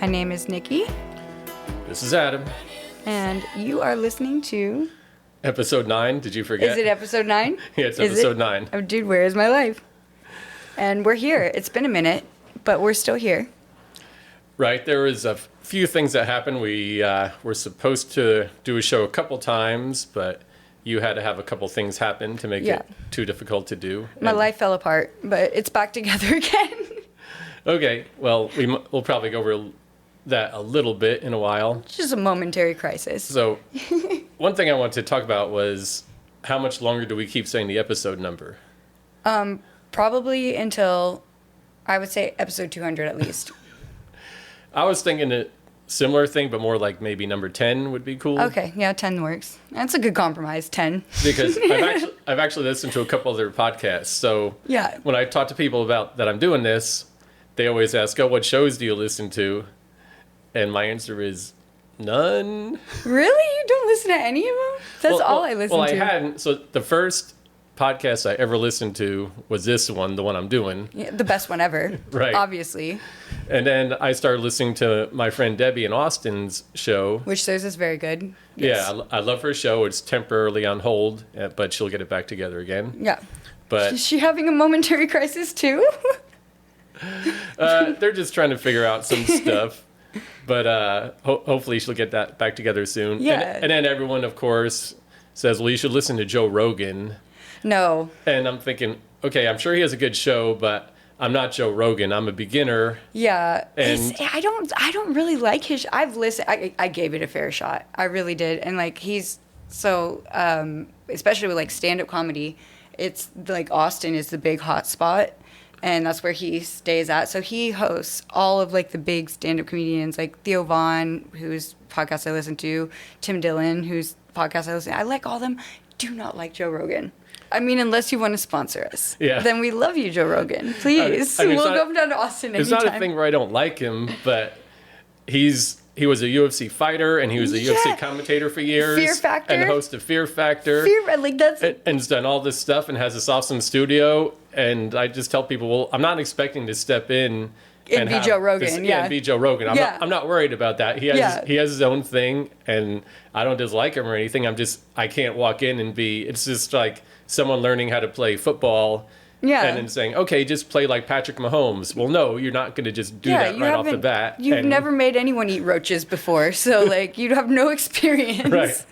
My name is Nikki, This is Adam. and you are listening to... Episode 9, did you forget? Is it episode 9? Yeah, it's episode 9. Oh, dude, where is my life? And we're here. It's been a minute, but we're still here. Right, there was a few things that happened. We were supposed to do a show a couple times, but you had to have a couple things happen to make it too difficult to do. My life fell apart, but it's back together again. Okay, well, we'll probably go over that a little bit in a while. It's just a momentary crisis. So, one thing I wanted to talk about was how much longer do we keep saying the episode number? Probably until, I would say, episode 200 at least. I was thinking a similar thing, but more like maybe number 10 would be cool. Okay, yeah, 10 works. That's a good compromise, 10. Because I've actually listened to a couple other podcasts. So Yeah. when I talk to people about that I'm doing this, they always ask, "Oh, what shows do you listen to?" And my answer is none. Really? You don't listen to any of them? That's all I listen to. Well, I hadn't. So the first podcast I ever listened to was this one, the one I'm doing. Yeah, the best one ever. Right. Obviously. And then I started listening to my friend Debbie and Austin's show. Which theirs is very good. Yeah, I love her show. It's temporarily on hold, but she'll get it back together again. Yeah. But Is she having a momentary crisis too? they're just trying to figure out some stuff. But hopefully she'll get that back together soon. Yeah. And then everyone, of course, says, well, you should listen to Joe Rogan. No. And I'm thinking, okay, I'm sure he has a good show, but I'm not Joe Rogan. I'm a beginner. Yeah. And I don't really like his... I've listened... I gave it a fair shot. I really did. And, like, he's so... especially with, like, stand-up comedy, it's, like, Austin is the big hot spot. And that's where he stays at. So he hosts all of, like, the big stand-up comedians, like Theo Vaughn, whose podcast I listen to, Tim Dillon, whose podcast I listen to. I like all them. Do not like Joe Rogan. I mean, unless you want to sponsor us. Yeah. Then we love you, Joe Rogan. Please. I mean, We'll come down to Austin It's anytime. not a thing where I don't like him, but he was a UFC fighter, and he was a UFC commentator for years. Fear Factor. And host of Fear Factor. Like, that's... And has done all this stuff and has this awesome studio. And I just tell people, well, I'm not expecting to step in And be Joe Rogan, yeah. and be Joe Rogan. I'm not worried about that. He has his own thing, and I don't dislike him or anything. I can't walk in and it's just like someone learning how to play football. Yeah. And then saying, okay, just play like Patrick Mahomes. Well, no, you're not going to just do that right off the bat. You've never made anyone eat roaches before, so, like, you'd have no experience. Right.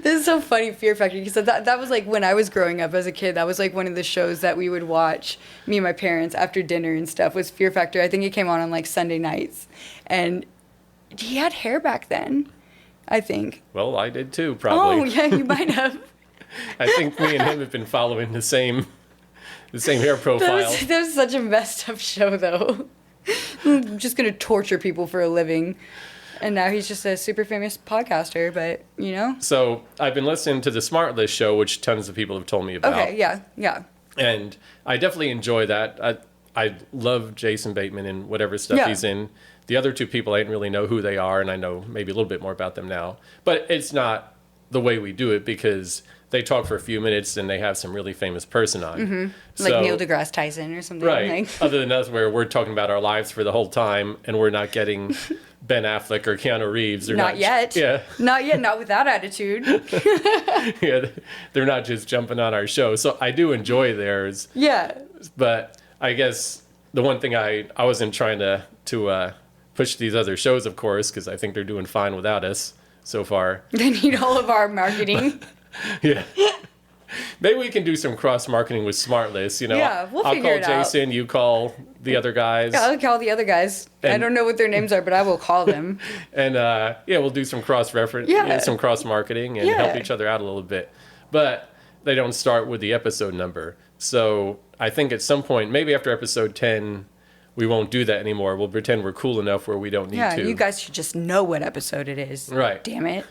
This is so funny, Fear Factor, because that was, like, when I was growing up as a kid, that was, like, one of the shows that we would watch, me and my parents, after dinner and stuff, was Fear Factor. I think it came on like, Sunday nights. And he had hair back then, I think. Well, I did too, probably. Oh, yeah, you might have. I think me and him have been following the same hair profile. That was such a messed up show, though. I'm just going to torture people for a living. And now he's just a super famous podcaster, but, you know. So I've been listening to the Smart List show, which tons of people have told me about. Okay, yeah. And I definitely enjoy that. I love Jason Bateman and whatever stuff he's in. The other two people, I didn't really know who they are, and I know maybe a little bit more about them now. But it's not the way we do it, because they talk for a few minutes and they have some really famous person on. Mm-hmm. Like Neil deGrasse Tyson or something. Right. Like. Other than us, where we're talking about our lives for the whole time, and we're not getting Ben Affleck or Keanu Reeves. They're not yet. Yeah. Not yet. Not with that attitude. Yeah. They're not just jumping on our show. So I do enjoy theirs. Yeah. But I guess the one thing I wasn't trying to push these other shows, of course, because I think they're doing fine without us so far. They need all of our marketing. Yeah. Maybe we can do some cross-marketing with SmartList, you know. Yeah, we'll figure it out. I'll call Jason, you call the other guys. Yeah, I'll call the other guys. I don't know what their names are, but I will call them. And, we'll do some cross-reference, some cross-marketing and help each other out a little bit. But they don't start with the episode number. So I think at some point, maybe after episode 10, we won't do that anymore. We'll pretend we're cool enough where we don't need to. Yeah, you guys should just know what episode it is. Right. Damn it.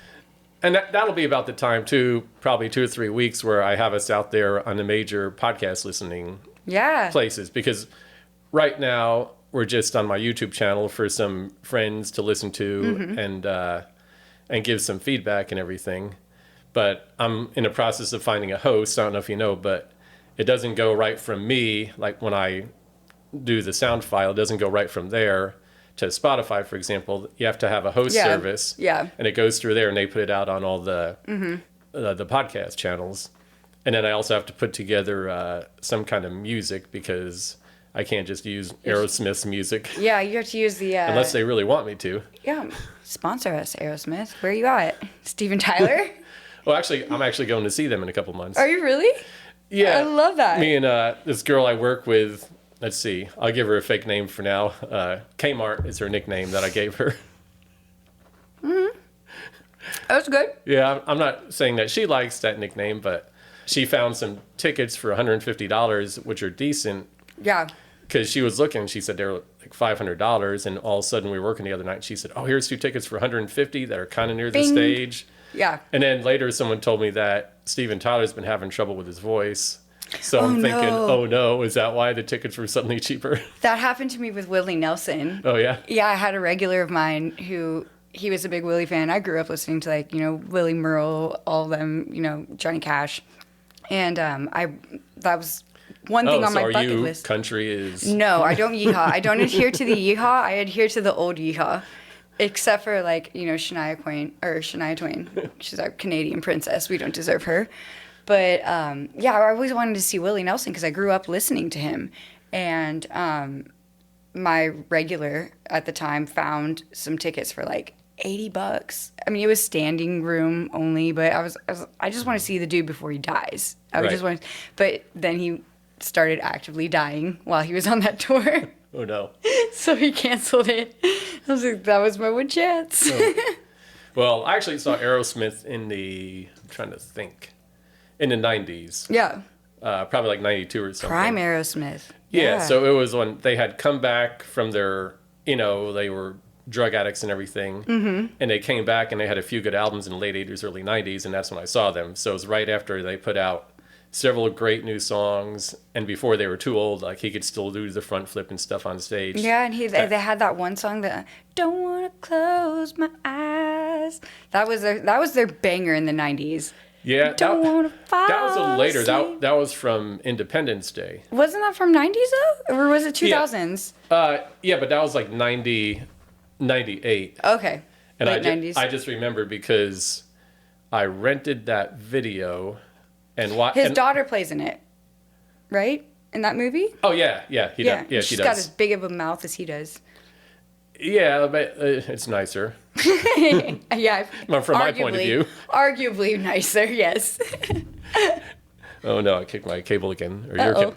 And that'll be about the time, too, probably 2 or 3 weeks, where I have us out there on the major podcast listening places. Because right now, we're just on my YouTube channel for some friends to listen to and give some feedback and everything. But I'm in the process of finding a host. I don't know if you know, but it doesn't go right from me. Like when I do the sound file, it doesn't go right from there to Spotify, for example, you have to have a host service. Yeah. And it goes through there, and they put it out on all the podcast channels. And then I also have to put together some kind of music because I can't just use Aerosmith's music. Yeah, you have to use the... unless they really want me to. Yeah, sponsor us, Aerosmith. Where are you at? Steven Tyler? Well, actually, I'm actually going to see them in a couple months. Are you really? Yeah. I love that. Me and this girl I work with, let's see, I'll give her a fake name for now. Kmart is her nickname that I gave her. That's good. Yeah, I'm not saying that she likes that nickname, but she found some tickets for $150, which are decent. Yeah. Because she was looking, she said they were like $500, and all of a sudden we were working the other night, and she said, oh, here's 2 tickets for $150 that are kind of near the stage. Yeah. And then later someone told me that Steven Tyler's been having trouble with his voice. So I'm thinking, oh no, is that why the tickets were suddenly cheaper? That happened to me with Willie Nelson. Oh, yeah? Yeah, I had a regular of mine who, he was a big Willie fan. I grew up listening to, like, you know, Willie Merle, all of them, you know, Johnny Cash. And that was one thing on my bucket list. Country is... No, I don't yeehaw. I don't adhere to the yeehaw. I adhere to the old yeehaw. Except for, like, you know, Shania Twain. She's our Canadian princess. We don't deserve her. But, yeah, I always wanted to see Willie Nelson because I grew up listening to him. And my regular at the time found some tickets for, like, $80. I mean, it was standing room only, but I just want to see the dude before he dies. But then he started actively dying while he was on that tour. Oh, no. So he canceled it. I was like, that was my one chance. Oh. Well, I actually saw Aerosmith I'm trying to think, in the 90s. Yeah. Probably like 92 or something. Prime Aerosmith. Yeah, so it was when they had come back from their, you know, they were drug addicts and everything. Mm-hmm. And they came back and they had a few good albums in the late 80s, early 90s, and that's when I saw them. So it was right after they put out several great new songs, and before they were too old, like he could still do the front flip and stuff on stage. Yeah, and they had that one song that don't want to close my eyes. That was their banger in the 90s. Yeah, that was a little later. Asleep. That was from Independence Day. Wasn't that from 90s though, or was it 2000s? Yeah, but that was like 98. Okay, and late 90s. I just remember because I rented that video. And his daughter plays in it, right? In that movie? Oh, yeah, he does. Yeah, she she's does. got as big of a mouth as he does. Yeah, but it's nicer. Yeah. From my point of view. Arguably nicer, yes. Oh, no, I kicked my cable again. Or your cable.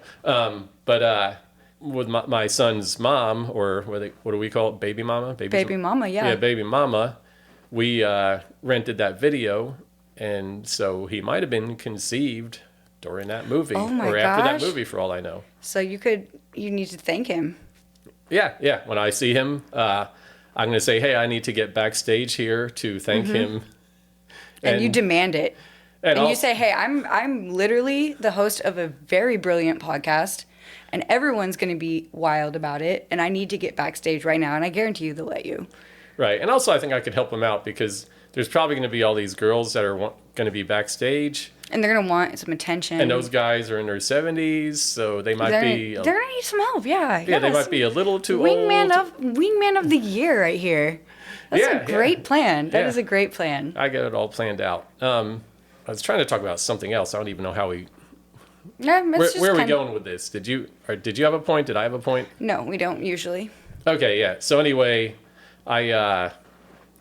But with my son's mom, or what do we call it? Baby mama? Baby mama, yeah. Yeah, baby mama. We rented that video. And so he might have been conceived during that movie or after that movie, for all I know. So you need to thank him. Yeah. When I see him, I'm going to say, hey, I need to get backstage here to thank him. And you demand it. And you say, hey, I'm literally the host of a very brilliant podcast, and everyone's going to be wild about it, and I need to get backstage right now, and I guarantee you they'll let you. Right. And also I think I could help him out because there's probably going to be all these girls that are going to be backstage. And they're going to want some attention. And those guys are in their 70s, so they might be... They're going to need some help, yeah. Yeah, they might be a little too Wingman of the year right here. That's a great plan. That is a great plan. I got it all planned out. I was trying to talk about something else. I don't even know how we... Yeah, where are we going with this? Did you have a point? Did I have a point? No, we don't usually. Okay, yeah. So anyway, I'm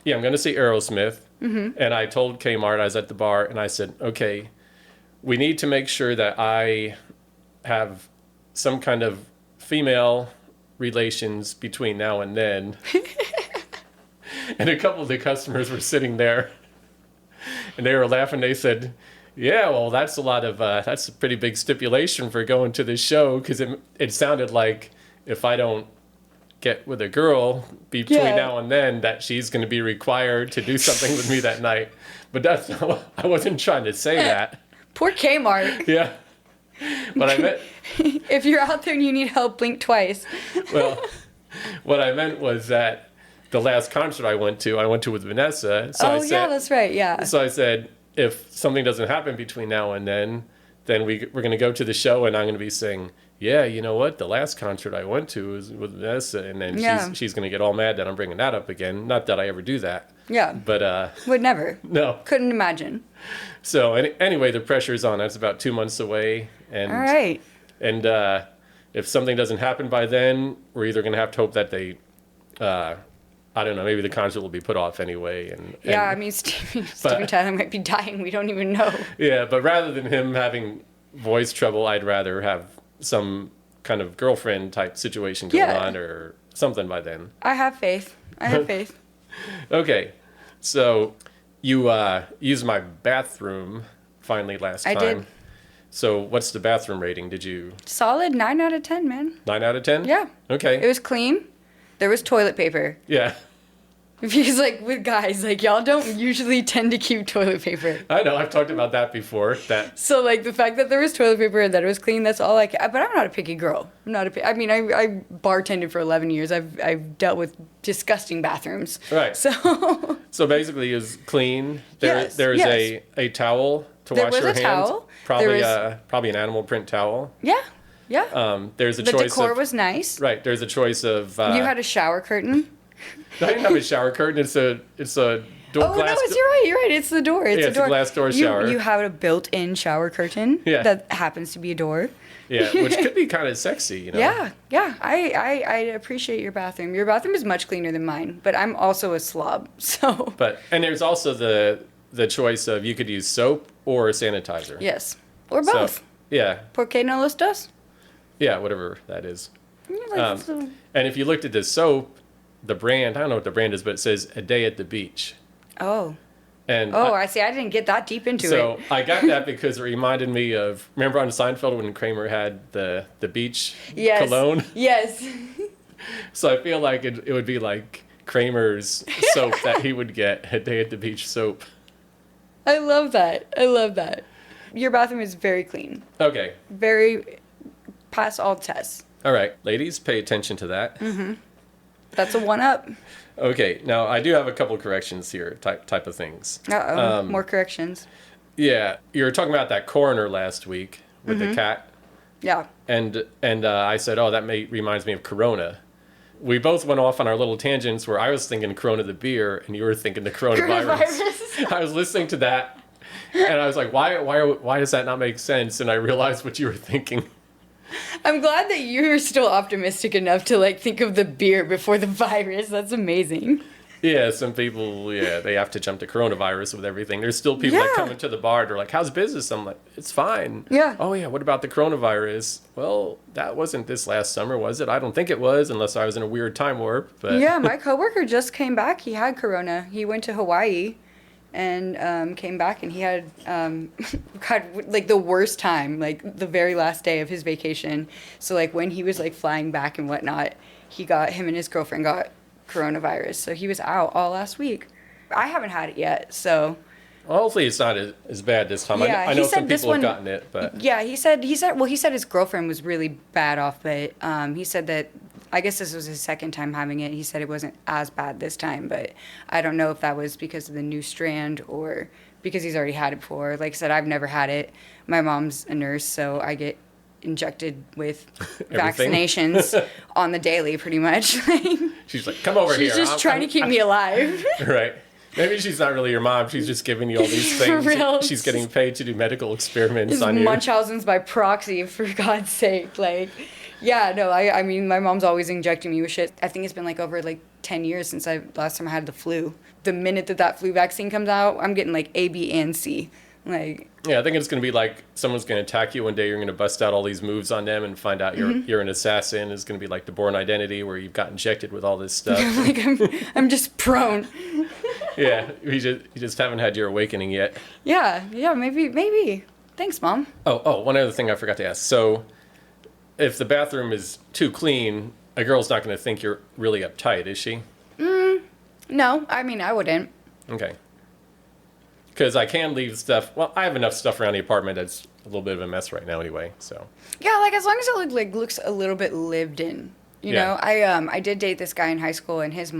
going to see Aerosmith. Mm-hmm. And I told Kmart, I was at the bar, and I said, okay, we need to make sure that I have some kind of female relations between now and then. And a couple of the customers were sitting there, and they were laughing. They said, yeah, well, that's a pretty big stipulation for going to this show, because it sounded like if I don't get with a girl between now and then, that she's going to be required to do something with me that night. But I wasn't trying to say that. Poor Kmart. Yeah. But I meant... If you're out there and you need help, blink twice. Well, what I meant was that the last concert I went to with Vanessa. So yeah, that's right, yeah. So I said, if something doesn't happen between now and then we're going to go to the show, and I'm going to be saying, yeah, you know what? The last concert I went to was with Vanessa, and then she's going to get all mad that I'm bringing that up again. Not that I ever do that. Yeah. But would never. No. Couldn't imagine. So anyway, the pressure's on. That's about 2 months away, and all right. And if something doesn't happen by then, we're either going to have to hope that they, I don't know, maybe the concert will be put off anyway. Yeah, I mean, Steven Tyler might be dying. We don't even know. Yeah, but rather than him having voice trouble, I'd rather have some kind of girlfriend type situation going on or something by then. I have faith. Okay, so you used my bathroom finally last time. I did. So what's the bathroom rating? Did you... Solid 9 out of 10, man. 9 out of 10? Yeah. Okay. It was clean. There was toilet paper. Yeah. Because, like, with guys, like, y'all don't usually tend to keep toilet paper. I know. I've talked about that before. So, like, the fact that there was toilet paper and that it was clean, that's all but I'm not a picky girl. I bartended for 11 years. I've dealt with disgusting bathrooms. Right. So basically, it was clean. There's a towel to wash your hands. There was a towel. Probably an animal print towel. Yeah. Yeah. There's a choice. The decor was nice. Right. There's a choice of. You had a shower curtain. I didn't have a shower curtain. It's a door. Oh glass no, you're right. It's the door. It's a glass door shower. You have a built-in shower curtain. Yeah. That happens to be a door. Yeah, which could be kind of sexy, you know. Yeah. I appreciate your bathroom. Your bathroom is much cleaner than mine, but I'm also a slob, so. And there's also the choice of you could use soap or sanitizer. Yes, or both. So, yeah. ¿Por qué no los dos? Yeah, whatever that is. And if you looked at the soap, the brand, I don't know what the brand is, but it says A Day at the Beach. Oh. And I see. I didn't get that deep into it. So I got that because it reminded me of, remember on Seinfeld when Kramer had the beach cologne? Yes. So I feel like it would be like Kramer's soap that he would get, A Day at the Beach soap. I love that. Your bathroom is very clean. Okay. Very pass all tests. All right. Ladies, pay attention to that. Mm-hmm. That's a 1-up. Okay, now I do have a couple of corrections here, type of things. More corrections. Yeah, you were talking about that coroner last week with the cat. Yeah. And I said, that reminds me of Corona. We both went off on our little tangents where I was thinking Corona the beer and you were thinking the coronavirus. I was listening to that and I was like, why does that not make sense? And I realized what you were thinking. I'm glad that you're still optimistic enough to like think of the beer before the virus. That's amazing. Yeah, some people, they have to jump to coronavirus with everything. There's still people that come into the bar, they're like, how's business? I'm like, it's fine. Yeah. Oh, yeah, what about the coronavirus? Well, that wasn't this last summer, was it? I don't think it was, unless I was in a weird time warp. But yeah, my coworker just came back. He had corona. He went to Hawaii and came back, and he had like the worst time, like the very last day of his vacation. So like when he was like flying back and whatnot, him and his girlfriend got coronavirus. So he was out all last week. I haven't had it yet, so. Well, hopefully it's not as bad this time. Yeah, I know some people have gotten it, but. Yeah, he said his girlfriend was really bad off, but he said that, I guess this was his second time having it. He said it wasn't as bad this time, but I don't know if that was because of the new strand or because he's already had it before. Like I said, I've never had it. My mom's a nurse, so I get injected with vaccinations on the daily, pretty much. She's like, come over here. She's just trying to keep me alive. Right. Maybe she's not really your mom. She's just giving you all these things. For real. She's getting paid to do medical experiments on you. Munchausen's by proxy, for God's sake. Like, yeah, no, I mean, my mom's always injecting me with shit. I think it's been like over like 10 years since last time I had the flu. The minute that flu vaccine comes out, I'm getting like A, B, and C. Like. Yeah, I think it's going to be like someone's going to attack you one day. You're going to bust out all these moves on them and find out you're an assassin. It's going to be like the Bourne Identity where you've got injected with all this stuff. Like I'm just prone. Yeah, you just haven't had your awakening yet. Yeah, maybe. Thanks, Mom. Oh, one other thing I forgot to ask. So, if the bathroom is too clean, a girl's not going to think you're really uptight, is she? No, I mean, I wouldn't. Okay. Because I can leave stuff. Well, I have enough stuff around the apartment that's a little bit of a mess right now anyway, so. Yeah, like as long as it looks a little bit lived in. You know, I did date this guy in high school, and his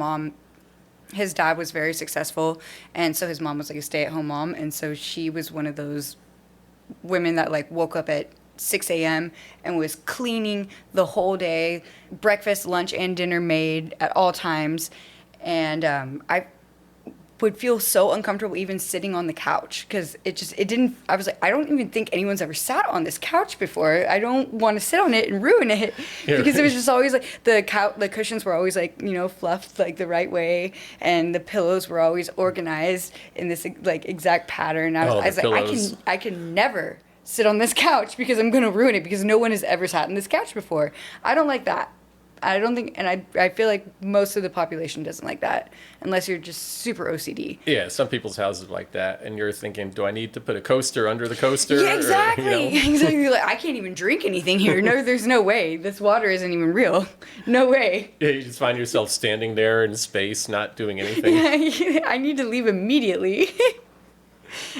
dad was very successful, and so his mom was like a stay-at-home mom, and so she was one of those women that like woke up at 6 a.m. and was cleaning the whole day, breakfast, lunch, and dinner made at all times. And I would feel so uncomfortable even sitting on the couch because I was like, I don't even think anyone's ever sat on this couch before. I don't want to sit on it and ruin it because it was just always like the cushions were always like, fluffed like the right way, and the pillows were always organized in this like exact pattern. I was like, I can never sit on this couch because I'm going to ruin it because no one has ever sat on this couch before. I don't like that. I don't think, and I feel like most of the population doesn't like that unless you're just super OCD. Yeah, some people's houses are like that, and you're thinking, do I need to put a coaster under the coaster? Yeah, exactly. Or, exactly. Like, I can't even drink anything here. No, there's no way. This water isn't even real. No way. Yeah, you just find yourself standing there in space, not doing anything. Yeah, I need to leave immediately.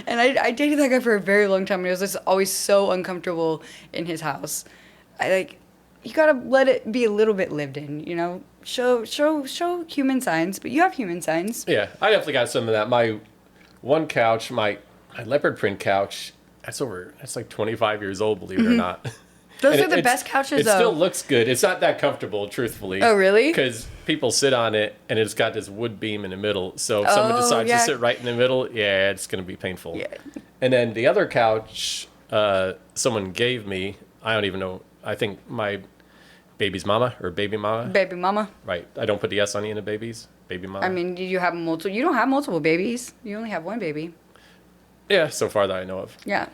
And I dated that guy for a very long time, and I was just always so uncomfortable in his house. You gotta let it be a little bit lived in, show human signs, but you have human signs. Yeah, I definitely got some of that. My one couch, my leopard print couch, that's like 25 years old, believe it or not. Those are the best couches, though. It still looks good. It's not that comfortable, truthfully. Oh, really? Because people sit on it, and it's got this wood beam in the middle. So if someone decides to sit right in the middle, it's going to be painful. Yeah. And then the other couch someone gave me, I don't even know, I think my baby's mama or baby mama. Baby mama. Right. I don't put the S on the end of babies. Baby mama. I mean, you don't have multiple babies. You only have one baby. Yeah, so far that I know of. Yeah.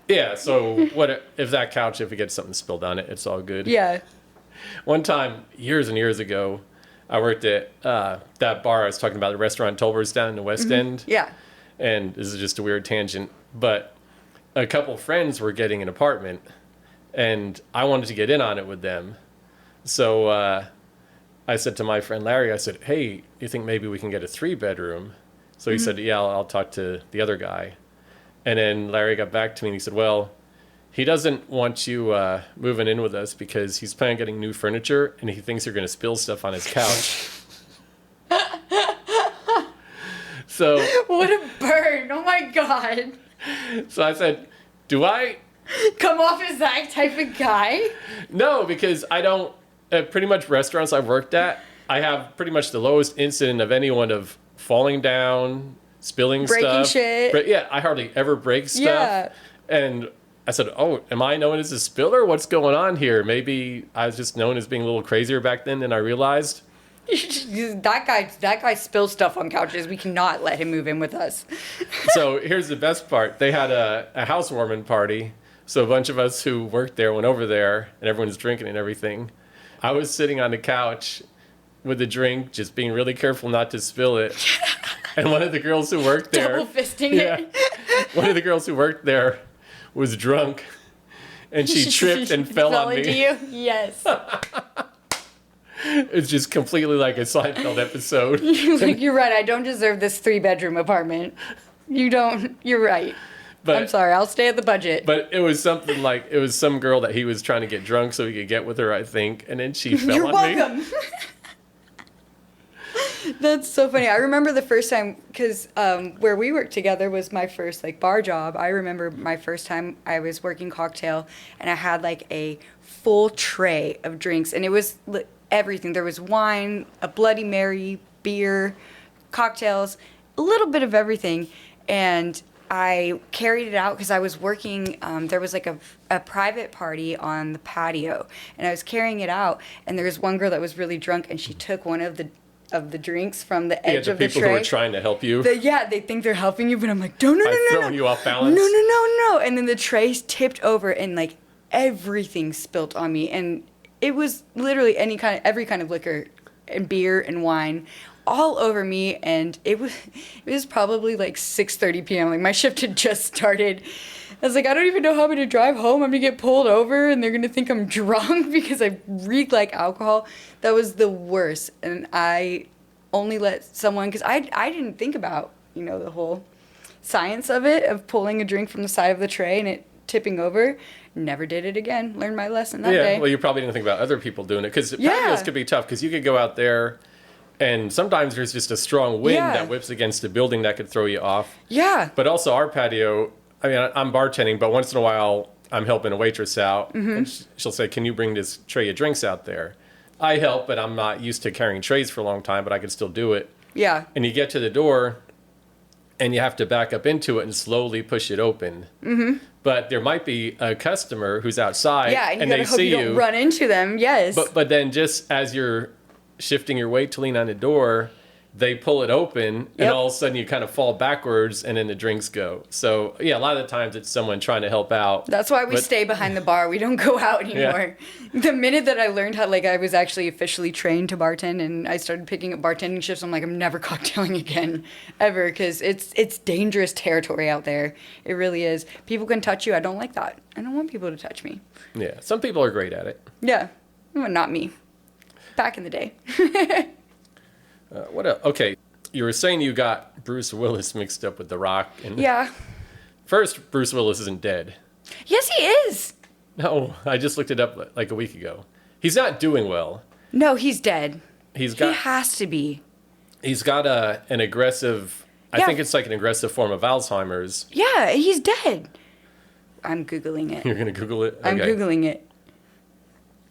Yeah, so if that couch, if it gets something spilled on it, it's all good. Yeah. One time, years and years ago, I worked at that bar I was talking about, the restaurant Tolbers down in the West End. Yeah. And this is just a weird tangent, but a couple friends were getting an apartment, and I wanted to get in on it with them. So I said to my friend Larry, I said, hey, you think maybe we can get a 3-bedroom? So he said, yeah, I'll talk to the other guy. And then Larry got back to me and he said, well, he doesn't want you moving in with us because he's planning on getting new furniture and he thinks you're going to spill stuff on his couch. So what a burn. Oh my God. So I said, do I come off as that type of guy? No, because I don't, pretty much restaurants I've worked at, I have pretty much the lowest incident of anyone of falling down, spilling breaking stuff. Shit. Yeah, I hardly ever break stuff. Yeah. And I said, oh, am I known as a spiller? What's going on here? Maybe I was just known as being a little crazier back then than I realized. That guy spills stuff on couches. We cannot let him move in with us. So here's the best part. They had a housewarming party. So a bunch of us who worked there went over there, and everyone's drinking and everything. I was sitting on the couch with a drink, just being really careful not to spill it. And one of the girls who worked there... Double fisting it. One of the girls who worked there was drunk, and she tripped and fell on me. Into you? Yes. It's just completely like a Seinfeld episode. You're right, I don't deserve this 3-bedroom apartment. You don't. You're right. But, I'm sorry, I'll stay at the budget. But it was something like, it was some girl that he was trying to get drunk so he could get with her, I think. And then she fell on me. You're welcome. That's so funny. I remember the first time, because where we worked together was my first bar job. I remember my first time I was working cocktail, and I had a full tray of drinks. And it was everything. There was wine, a Bloody Mary, beer, cocktails, a little bit of everything. And I carried it out because I was working, there was a private party on the patio, and I was carrying it out, and there was one girl that was really drunk, and she took one of the drinks from the edge of the tray. People who are trying to help you. They think they're helping you, but I'm like, no. Throwing you off balance. No. And then the tray tipped over, and everything spilt on me, and it was literally every kind of liquor and beer and wine all over me, and it was probably 6:30 p.m. My shift had just started. I was like, I don't even know how I'm going to drive home. I'm going to get pulled over, and they're going to think I'm drunk because I reek like alcohol. That was the worst, and I only let someone, because I didn't think about, the whole science of it, of pulling a drink from the side of the tray and it tipping over. Never did it again. Learned my lesson that day. Yeah, well, you probably didn't think about other people doing it, because patios could be tough, because you could go out there, and sometimes there's just a strong wind that whips against the building that could throw you off. Yeah. But also our patio, I mean, I'm bartending, but once in a while I'm helping a waitress out, and she'll say, "Can you bring this tray of drinks out there?" I help, but I'm not used to carrying trays for a long time, but I can still do it. Yeah. And you get to the door, and you have to back up into it and slowly push it open. But there might be a customer who's outside, Yeah, and you they gotta hope see you don't run into them. Yes. But then just as you're shifting your weight to lean on the door, they pull it open, and all of a sudden you kind of fall backwards, and then the drinks go. So, yeah, a lot of the times it's someone trying to help out. That's why we stay behind the bar. We don't go out anymore. Yeah. The minute that I learned how, like, I was actually officially trained to bartend, and I started picking up bartending shifts, I'm like, I'm never cocktailing again, ever, because it's dangerous territory out there. It really is. People can touch you. I don't like that. I don't want people to touch me. Yeah, some people are great at it. Yeah, well, not me. Back in the day. Okay, you were saying you got Bruce Willis mixed up with The Rock. And yeah. First, Bruce Willis isn't dead. Yes, he is. No, I just looked it up like a week ago. He's not doing well. No, he's dead. He has to be. He's got an aggressive, I think it's like an aggressive form of Alzheimer's. Yeah, he's dead. I'm Googling it. You're going to Google it? Okay. I'm Googling it.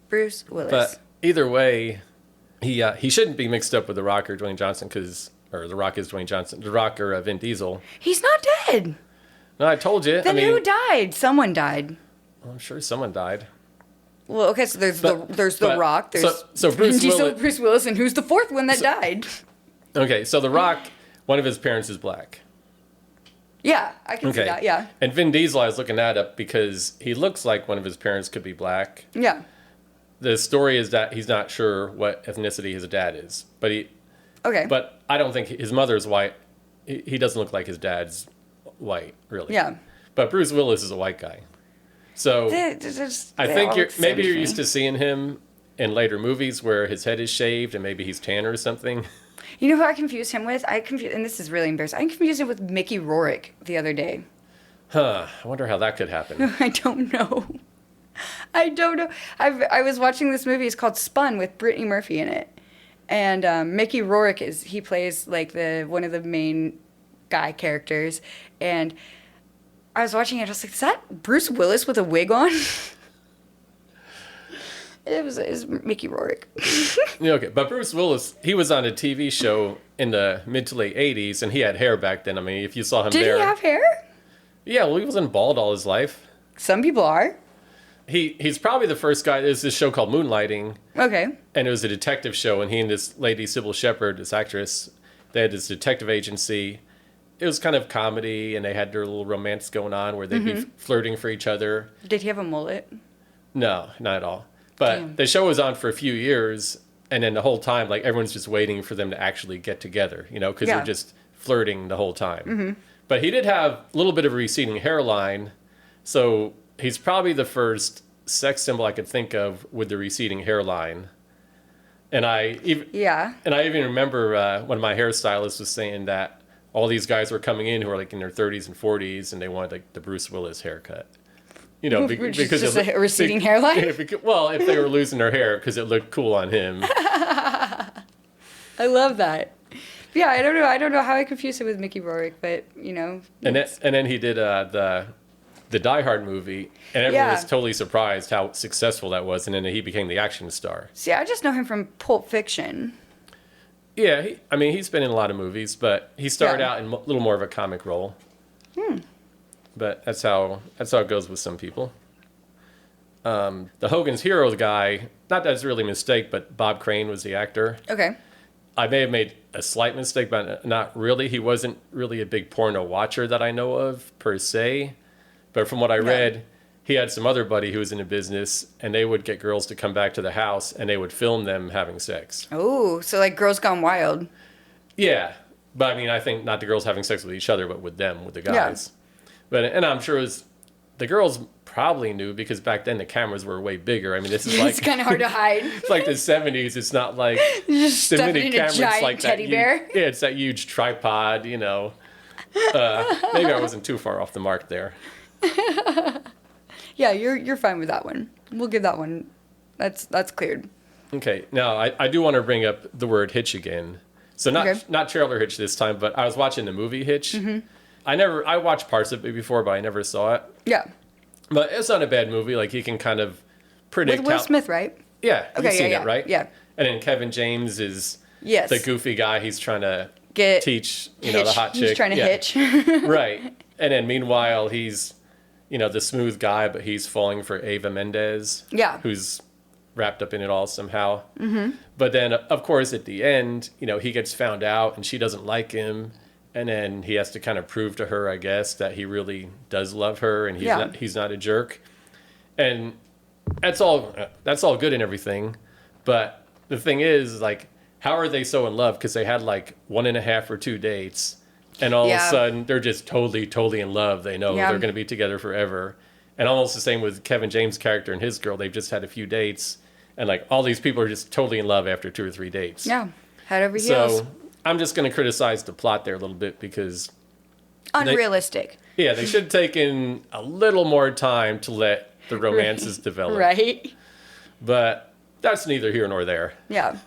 Bruce Willis. But either way, he shouldn't be mixed up with The Rock or Dwayne Johnson or The Rock is Dwayne Johnson. The Rock or Vin Diesel. He's not dead. No, I told you. Then who died? Someone died. I'm sure someone died. Well, okay, so there's The Rock, there's so Bruce Vin Diesel, Willis, Bruce Willis, and who's the fourth one that died? Okay, so The Rock, one of his parents is black. Yeah, I can see that, yeah. And Vin Diesel, I was looking that up because he looks like one of his parents could be black. Yeah. The story is that he's not sure what ethnicity his dad is, but But I don't think his mother's white. He doesn't look like his dad's white, really. Yeah. But Bruce Willis is a white guy, so I think maybe you're used to seeing him in later movies where his head is shaved and maybe he's tan or something. You know who I confused him with? And this is really embarrassing. I confused him with Mickey Rourke the other day. Huh? I wonder how that could happen. I don't know. I don't know. I was watching this movie. It's called Spun with Brittany Murphy in it, and Mickey Rourke he plays like one of the main guy characters. And I was watching it. I was like, is that Bruce Willis with a wig on? It was Mickey Rourke. Okay, but Bruce Willis, he was on a TV show in the mid to late '80s, and he had hair back then. I mean, if you saw him Did he have hair? Yeah, well, he wasn't bald all his life. Some people are. He's probably the first guy. There's this show called Moonlighting. Okay. And it was a detective show, and he and this lady, Sybil Shepherd, this actress, they had this detective agency. It was kind of comedy, and they had their little romance going on where they'd be flirting for each other. Did he have a mullet? No, not at all. But the show was on for a few years, and then the whole time, like, everyone's just waiting for them to actually get together, because they're just flirting the whole time. Mm-hmm. But he did have a little bit of a receding hairline, so he's probably the first sex symbol I could think of with the receding hairline. And I even remember one of my hairstylists was saying that all these guys were coming in who were like in their 30s and 40s, and they wanted like the Bruce Willis haircut. Because just a receding hairline? If they were losing their hair because it looked cool on him. I love that. Yeah, I don't know how I confused it with Mickey Rourke, but And then he did the Die Hard movie, and everyone was totally surprised how successful that was, and then he became the action star. See, I just know him from Pulp Fiction. Yeah, he's been in a lot of movies, but he started out in a little more of a comic role. But that's how it goes with some people. The Hogan's Heroes guy, not that it's really a mistake, but Bob Crane was the actor. Okay. I may have made a slight mistake, but not really. He wasn't really a big porno watcher that I know of, per se. But from what I read, he had some other buddy who was in the business, and they would get girls to come back to the house, and they would film them having sex. Oh, so like Girls Gone Wild. Yeah. But I think not the girls having sex with each other, but with them, with the guys. Yeah. And I'm sure the girls probably knew because back then the cameras were way bigger. This is like it's kind of hard to hide. It's like the 70s. It's not like just the stuff mini it in a giant like teddy bear. Yeah, it's that huge tripod. Maybe I wasn't too far off the mark there. Yeah, you're fine with that one. We'll give that one. That's cleared. Okay. Now I do want to bring up the word hitch again. So not trailer hitch this time, but I was watching the movie Hitch. Mm-hmm. I watched parts of it before, but I never saw it. Yeah. But it's not a bad movie. Like, he can kind of predict With Will Smith, right? Yeah, okay, you've seen it, right? Yeah. And then Kevin James is yes. the goofy guy. He's trying to teach, the hot chick. He's trying to hitch. Right. And then meanwhile, he's, the smooth guy, but he's falling for Eva Mendes. Yeah. Who's wrapped up in it all somehow. Mm-hmm. But then, of course, at the end, he gets found out and she doesn't like him. And then he has to kind of prove to her, I guess, that he really does love her and he's not a jerk. And that's all good and everything. But the thing is, like, how are they so in love? Because they had like 1.5 or 2 dates. And all of a sudden, they're just totally, totally in love. They know they're going to be together forever. And almost the same with Kevin James' character and his girl. They've just had a few dates. And like all these people are just totally in love after 2 or 3 dates. Yeah. Head over heels. So I'm just going to criticize the plot there a little bit because... unrealistic. They should have taken a little more time to let the romances develop. Right. But that's neither here nor there. Yeah.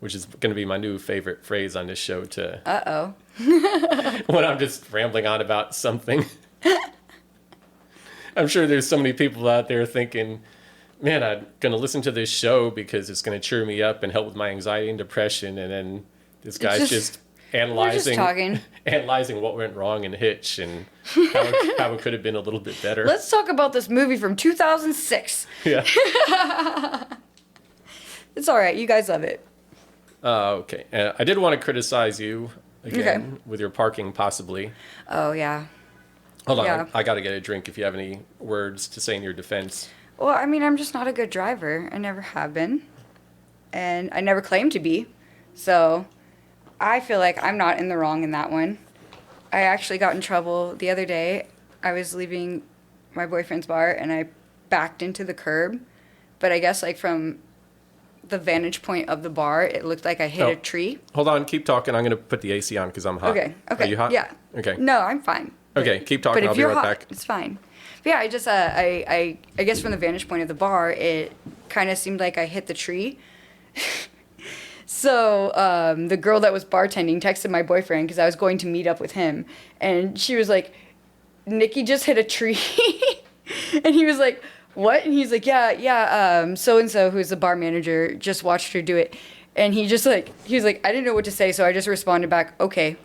Which is going to be my new favorite phrase on this show to... Uh-oh. when I'm just rambling on about something. I'm sure there's so many people out there thinking, man, I'm going to listen to this show because it's going to cheer me up and help with my anxiety and depression. And then this guy's just analyzing what went wrong in Hitch and how it could have been a little bit better. Let's talk about this movie from 2006. Yeah. It's all right. You guys love it. Okay. I did want to criticize you again with your parking, possibly. Oh, yeah. Hold on. I got to get a drink if you have any words to say in your defense. Well, I mean, I'm just not a good driver. I never have been. And I never claimed to be. So I feel like I'm not in the wrong in that one. I actually got in trouble the other day. I was leaving my boyfriend's bar and I backed into the curb. But I guess like from the vantage point of the bar, it looked like I hit a tree. Hold on. Keep talking. I'm going to put the AC on because I'm hot. Okay. Are you hot? Yeah. Okay. No, I'm fine. Okay, keep talking. But if I'll be you're right hot, back. it's fine. But yeah, I just I guess from the vantage point of the bar, it kind of seemed like I hit the tree. So the girl that was bartending texted my boyfriend because I was going to meet up with him, and she was like, "Nikki just hit a tree," and he was like, "What?" And he's like, "Yeah, so and so who's the bar manager just watched her do it," and he was like, "I didn't know what to say, so I just responded back, okay."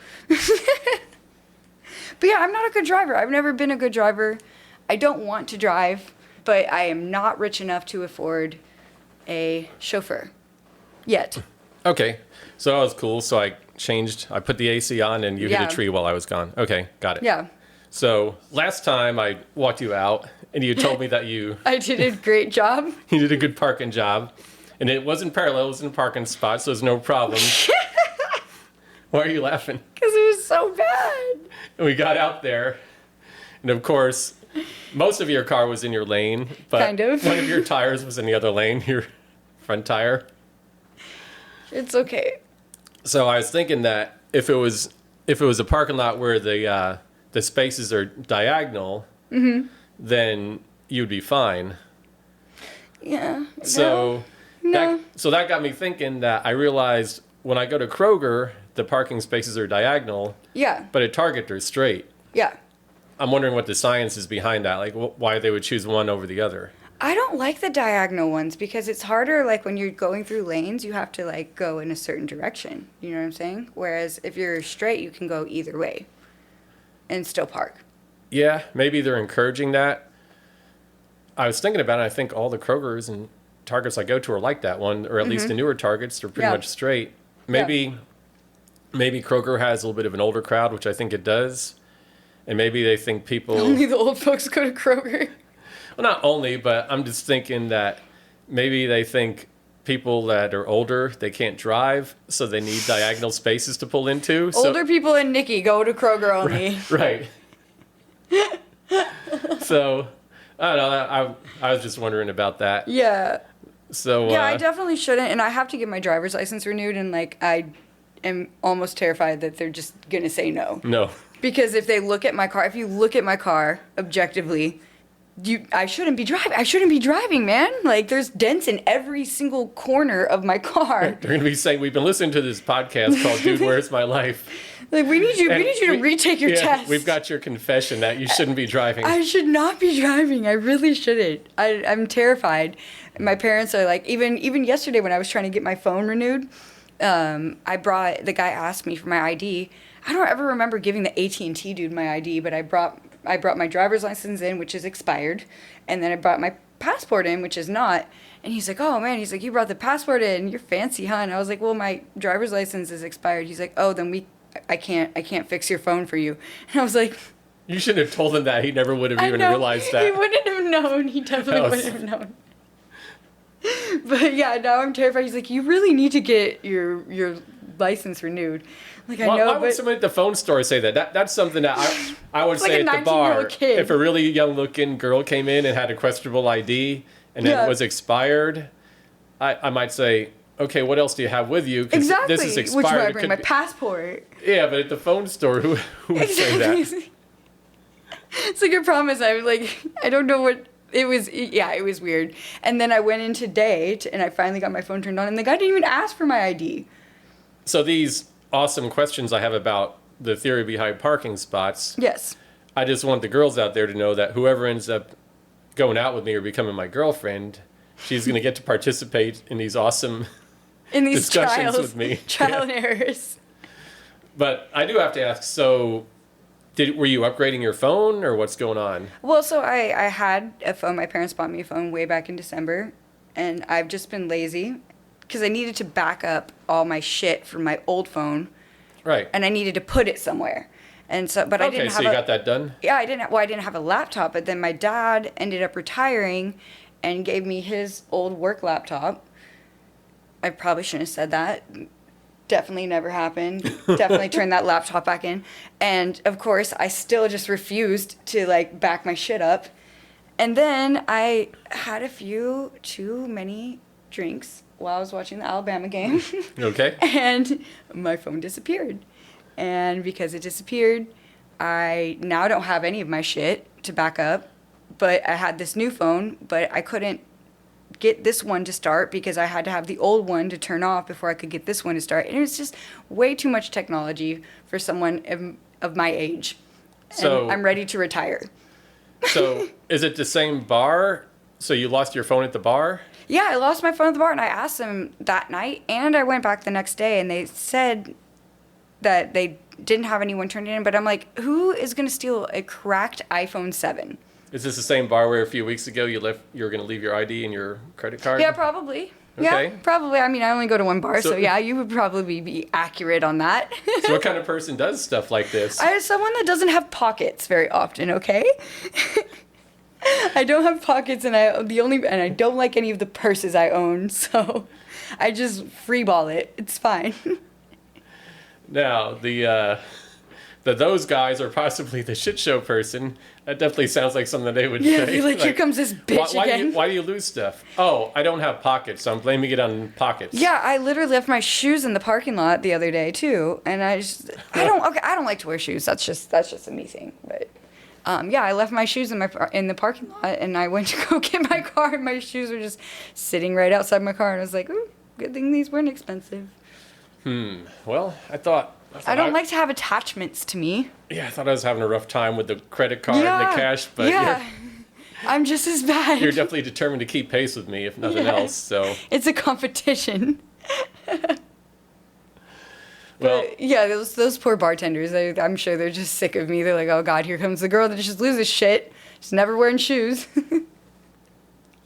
But yeah, I'm not a good driver. I've never been a good driver. I don't want to drive, but I am not rich enough to afford a chauffeur yet. Okay, so that was cool. So I put the AC on and you hit a tree while I was gone. Okay, got it. Yeah. So last time I walked you out and you told me that I did a great job. You did a good parking job. And it wasn't parallel, it was in a parking spot, so there's no problem. Why are you laughing? Because it was so bad. And we got out there, and of course, most of your car was in your lane, but kind of. One of your tires was in the other lane, your front tire. It's okay. So I was thinking that if it was a parking lot where the spaces are diagonal, then you'd be fine. Yeah. So that got me thinking that I realized when I go to Kroger, the parking spaces are diagonal. Yeah. But at Target, they're straight. Yeah. I'm wondering what the science is behind that, like why they would choose one over the other. I don't like the diagonal ones because it's harder, like when you're going through lanes, you have to like go in a certain direction. You know what I'm saying? Whereas if you're straight, you can go either way and still park. Yeah, maybe they're encouraging that. I was thinking about it. I think all the Krogers and Targets I go to are like that one, or at least the newer Targets, they're pretty much straight. Maybe Kroger has a little bit of an older crowd, which I think it does. And maybe they think people... Only the old folks go to Kroger. Well, not only, but I'm just thinking that maybe they think people that are older, they can't drive, so they need diagonal spaces to pull into. Older people and Nikki go to Kroger only. Right. So, I don't know. I was just wondering about that. Yeah. So yeah, I definitely shouldn't, and I have to get my driver's license renewed, and like I am almost terrified that they're just gonna say no. No. Because if you look at my car objectively, I shouldn't be driving. I shouldn't be driving, man. Like, there's dents in every single corner of my car. They're going to be saying, we've been listening to this podcast called Dude, Where's My Life? Like, we need you to retake your test. We've got your confession that you shouldn't be driving. I should not be driving. I really shouldn't. I'm terrified. My parents are like, even yesterday when I was trying to get my phone renewed, the guy asked me for my ID. I don't ever remember giving the AT&T dude my ID, but I brought my driver's license in, which is expired, and then I brought my passport in, which is not. And he's like, oh man, you brought the passport in, you're fancy, huh? And I was like, well, my driver's license is expired. He's like, oh, then I can't fix your phone for you. And I was like, you shouldn't have told him that. He never would have even realized that. He wouldn't have known. He definitely wouldn't have known. But yeah, now I'm terrified. He's like, you really need to get your license renewed. Like, why would someone at the phone store say that? That's something that I would say like at the bar. Kid. If a really young-looking girl came in and had a questionable ID and then it was expired, I might say, okay, what else do you have with you? Exactly. This is expired. Which would I bring? My passport. Yeah, but at the phone store, who would say that? It's like, I promise. I was like, I don't know what it was. Yeah, it was weird. And then I went in today, and I finally got my phone turned on, and the guy didn't even ask for my ID. So these awesome questions I have about the theory behind parking spots. Yes. I just want the girls out there to know that whoever ends up going out with me or becoming my girlfriend, she's going to get to participate in these awesome discussions with me. Trial and errors. But I do have to ask, so were you upgrading your phone or what's going on? Well, so I had a phone. My parents bought me a phone way back in December, and I've just been lazy because I needed to back up all my shit from my old phone. Right. And I needed to put it somewhere. And so, but I didn't have so you got that done? Yeah, I didn't have a laptop, but then my dad ended up retiring and gave me his old work laptop. I probably shouldn't have said that. Definitely never happened. Definitely turned that laptop back in. And of course, I still just refused to like back my shit up. And then I had a few too many drinks while I was watching the Alabama game. Okay. And my phone disappeared. And because it disappeared, I now don't have any of my shit to back up. But I had this new phone, but I couldn't get this one to start because I had to have the old one to turn off before I could get this one to start. And it was just way too much technology for someone of my age. So and I'm ready to retire. So is it the same bar? So you lost your phone at the bar? Yeah, I lost my phone at the bar, and I asked them that night, and I went back the next day, and they said that they didn't have anyone turn it in. But I'm like, who is going to steal a cracked iPhone 7? Is this the same bar where a few weeks ago you were going to leave your ID and your credit card? Yeah, probably. Okay. Yeah, probably. I mean, I only go to one bar, so yeah, you would probably be accurate on that. So what kind of person does stuff like this? I am someone that doesn't have pockets very often, okay? I don't have pockets, and I don't like any of the purses I own, so I just freeball it. It's fine. Now, those guys are possibly the shit show person. That definitely sounds like something they would say. Yeah, like, here comes this bitch again. Why do you lose stuff? Oh, I don't have pockets, so I'm blaming it on pockets. Yeah, I literally left my shoes in the parking lot the other day too, and I don't like to wear shoes. That's just a me thing. But yeah, I left my shoes in the parking lot, and I went to go get my car, and my shoes were just sitting right outside my car, and I was like, ooh, good thing these weren't expensive. Well, I thought I don't like to have attachments to me. Yeah, I thought I was having a rough time with the credit card and the cash, but yeah, I'm just as bad. You're definitely determined to keep pace with me, if nothing else. So it's a competition. Well, but yeah, those poor bartenders. I'm sure they're just sick of me. They're like, oh God, here comes the girl that just loses shit. She's never wearing shoes.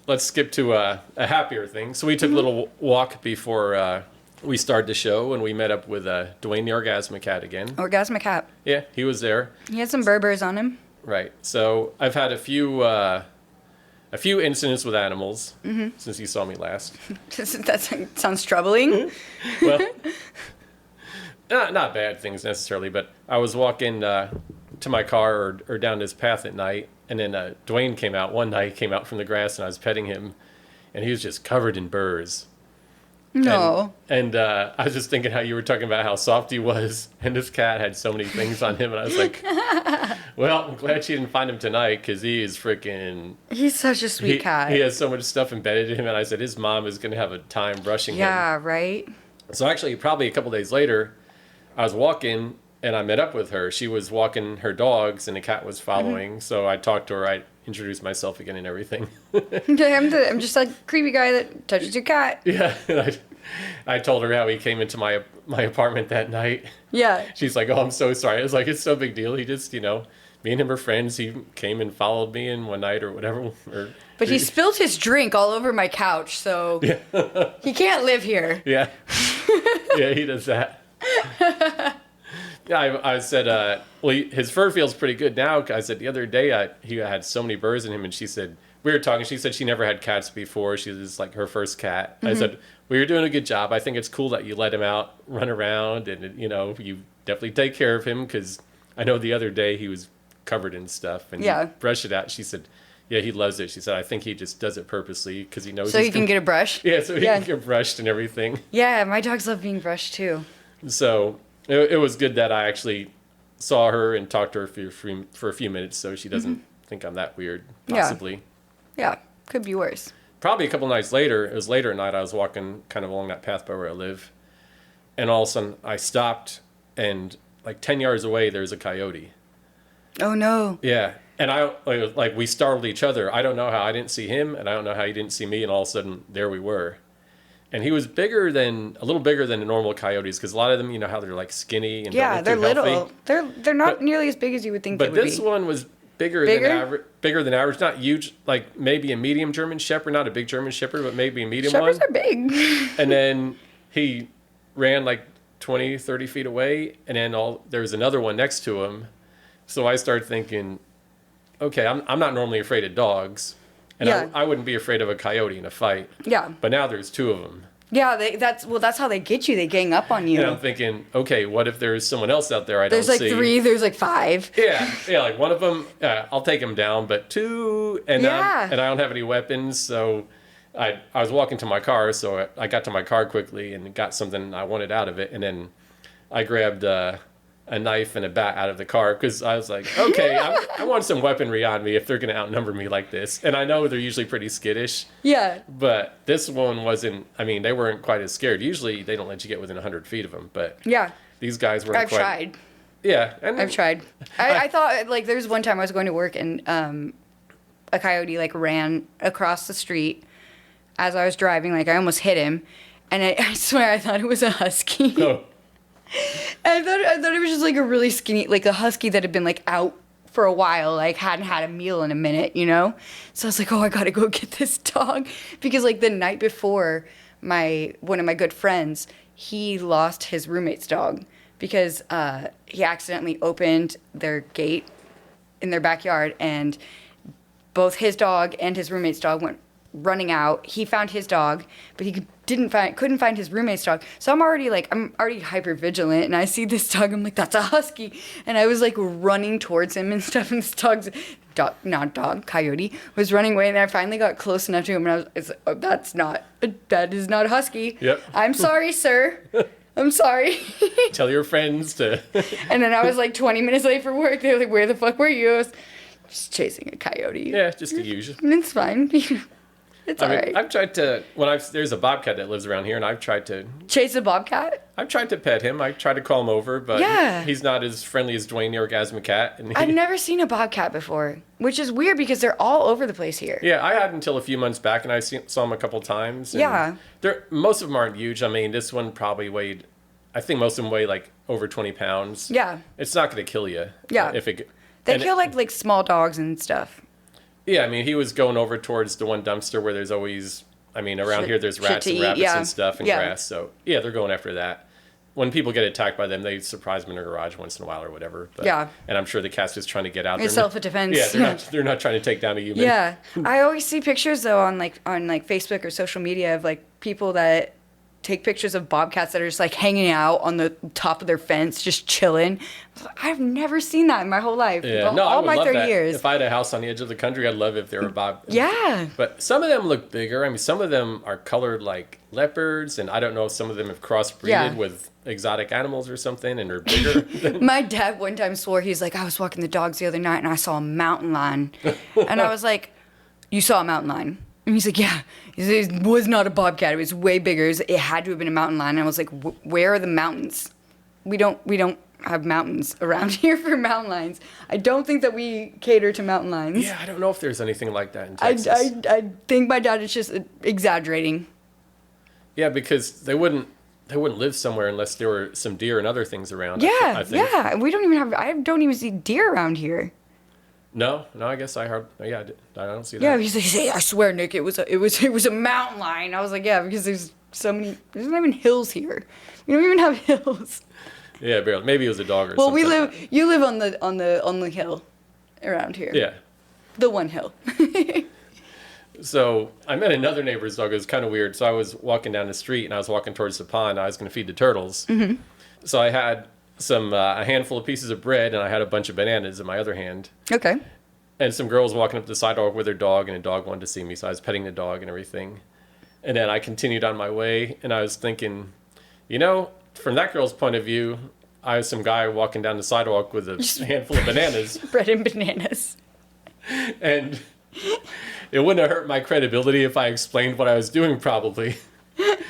Let's skip to a happier thing. So we took a little walk before we started the show, and we met up with Dwayne the Orgasmic Cat again. Orgasmic Cat. Yeah, he was there. He had some Berbers on him. Right. So I've had a few incidents with animals since you saw me last. That sounds troubling. Well, not bad things necessarily, but I was walking to my car or down this path at night, and then Dwayne came out one night. He came out from the grass, and I was petting him, and he was just covered in burrs. No. And I was just thinking how you were talking about how soft he was, and this cat had so many things on him, and I was like, well, I'm glad she didn't find him tonight, because he is freaking... He's such a sweet cat. He has so much stuff embedded in him, and I said his mom is going to have a time brushing him. Yeah, right? So actually, probably a couple days later, I was walking, and I met up with her. She was walking her dogs, and the cat was following, so I talked to her. I introduced myself again and everything. I'm just like creepy guy that touches your cat. Yeah, and I told her how he came into my apartment that night. Yeah. She's like, oh, I'm so sorry. I was like, it's no big deal. He just, me and him are friends. He came and followed me in one night or whatever. But he spilled his drink all over my couch, so he can't live here. Yeah. Yeah, he does that. Yeah, I said, his fur feels pretty good now. I said the other day he had so many burrs in him, and she said, we were talking, she said she never had cats before. She was like her first cat. I said, well, you're doing a good job. I think it's cool that you let him out, run around, and, you definitely take care of him, because I know the other day he was covered in stuff, and you brush it out. She said, yeah, he loves it. She said, I think he just does it purposely, because he knows so he can get a brush? Yeah, so he can get brushed and everything. Yeah, my dogs love being brushed, too. So... It was good that I actually saw her and talked to her for a few minutes, so she doesn't think I'm that weird, possibly. Yeah, could be worse. Probably a couple nights later, it was later at night, I was walking kind of along that path by where I live, and all of a sudden I stopped, and like 10 yards away, there's a coyote. Oh, no. Yeah, and we startled each other. I don't know how I didn't see him, and I don't know how he didn't see me, and all of a sudden, there we were. And he was a little bigger than the normal coyotes, because a lot of them, how they're like skinny and they're little. They're not nearly as big as you would think. But they would this one was bigger than average. Not huge, like maybe a medium German Shepherd, not a big German Shepherd, but maybe a medium Shepherds one. Shepherds are big. And then he ran like 20, 30 feet away, and then there was another one next to him. So I started thinking, okay, I'm not normally afraid of dogs. And I wouldn't be afraid of a coyote in a fight. Yeah. But now there's two of them. Yeah, that's how they get you. They gang up on you. And I'm thinking, okay, what if there's someone else out there there's don't see? There's like 3, there's like 5. Yeah, like one of them, I'll take him down, but 2, and I don't have any weapons, so I was walking to my car, so I got to my car quickly and got something I wanted out of it, and then I grabbed a knife and a bat out of the car, because I was like, okay, I want some weaponry on me if they're going to outnumber me like this. And I know they're usually pretty skittish. Yeah. But this one wasn't, they weren't quite as scared. Usually they don't let you get within 100 feet of them, but these guys weren't quite. I've tried. Yeah. I've tried. I thought, like, there was one time I was going to work, and a coyote, like, ran across the street as I was driving. Like, I almost hit him. And I swear I thought it was a husky. Oh. I thought it was just like a really skinny, like a husky that had been like out for a while, like hadn't had a meal in a minute, So I was like, oh, I gotta go get this dog, because like the night before, one of my good friends, he lost his roommate's dog because he accidentally opened their gate in their backyard, and both his dog and his roommate's dog went running out. He found his dog, but he couldn't find his roommate's dog. So I'm already hyper vigilant, and I see this dog. I'm like, that's a husky, and I was like running towards him and stuff. And this coyote was running away, and I finally got close enough to him, and I was, that is not a husky. Yep. I'm sorry, sir. I'm sorry. Tell your friends to. And then I was like 20 minutes late for work. They were like, where the fuck were you? I was just chasing a coyote. Yeah, just to use you. It's fine. It's all right. I've tried to, there's a bobcat that lives around here, and I've tried to... Chase a bobcat? I've tried to pet him. I tried to call him over, but he's not as friendly as Dwayne the Orgasmic Cat. And I've never seen a bobcat before, which is weird because they're all over the place here. Yeah, I had until a few months back, and I saw him a couple times. And most of them aren't huge. This one probably weighed... I think most of them weigh like over 20 pounds. Yeah. It's not going to kill you. Yeah. They kill like small dogs and stuff. Yeah, he was going over towards the one dumpster where there's always... around here there's rats and rabbits and stuff and grass. So, yeah, they're going after that. When people get attacked by them, they surprise them in their garage once in a while or whatever. But, and I'm sure the cat's just trying to get out there. It's self-defense. Yeah, they're not trying to take down a human. Yeah. I always see pictures, though, on Facebook or social media of, like, people that take pictures of bobcats that are just like hanging out on the top of their fence, just chilling. I've never seen that in my whole life. Yeah, no, I would my love 30 that. years. If I had a house on the edge of the country, I'd love if there were Yeah. But some of them look bigger. I mean, some of them are colored like leopards, and I don't know if some of them have crossbreeded with exotic animals or something and are bigger. My dad one time swore, he's like, I was walking the dogs the other night and I saw a mountain lion. And I was like, you saw a mountain lion? And he's like, yeah. It was not a bobcat. It was way bigger. It had to have been a mountain lion. And I was like, where are the mountains? We don't have mountains around here for mountain lions. I don't think that we cater to mountain lions. Yeah, I don't know if there's anything like that in Texas. I think my dad is just exaggerating. Yeah, because they wouldn't live somewhere unless there were some deer and other things around. Yeah, I think. yeah. I don't even see deer around here. No, I guess I don't see that. Yeah, he's like, I swear, Nick, it was a mountain lion. I was like, yeah, because there's not even hills here. We don't even have hills. Yeah, barely. Maybe it was a dog or something. Well, you live on the hill around here. Yeah. The one hill. So I met another neighbor's dog. It was kind of weird. So I was walking down the street and I was walking towards the pond. I was going to feed the turtles. Mm-hmm. So I had a handful of pieces of bread and I had a bunch of bananas in my other hand. Okay. And some girls walking up the sidewalk with their dog, and a dog wanted to see me, so I was petting the dog and everything. And then I continued on my way, and I was thinking, from that girl's point of view, I was some guy walking down the sidewalk with a handful of bananas. Bread and bananas. And it wouldn't have hurt my credibility if I explained what I was doing, probably.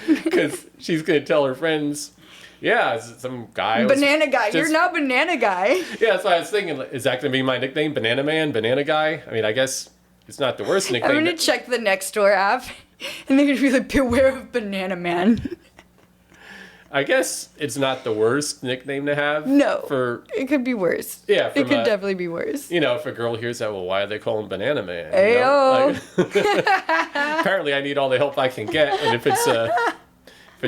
Because she's going to tell her friends, yeah, some guy. Banana guy. You're not banana guy. Yeah, that's what I was thinking. Is that going to be my nickname? Banana man? Banana guy? I mean, I guess it's not the worst nickname. I'm going to check the Nextdoor app, and they're going to be like, beware of Banana Man. I guess it's not the worst nickname to have. No. It could be worse. Yeah. It could definitely be worse. If a girl hears that, well, why are they calling Banana Man? Ayo. Apparently, I need all the help I can get, and if it's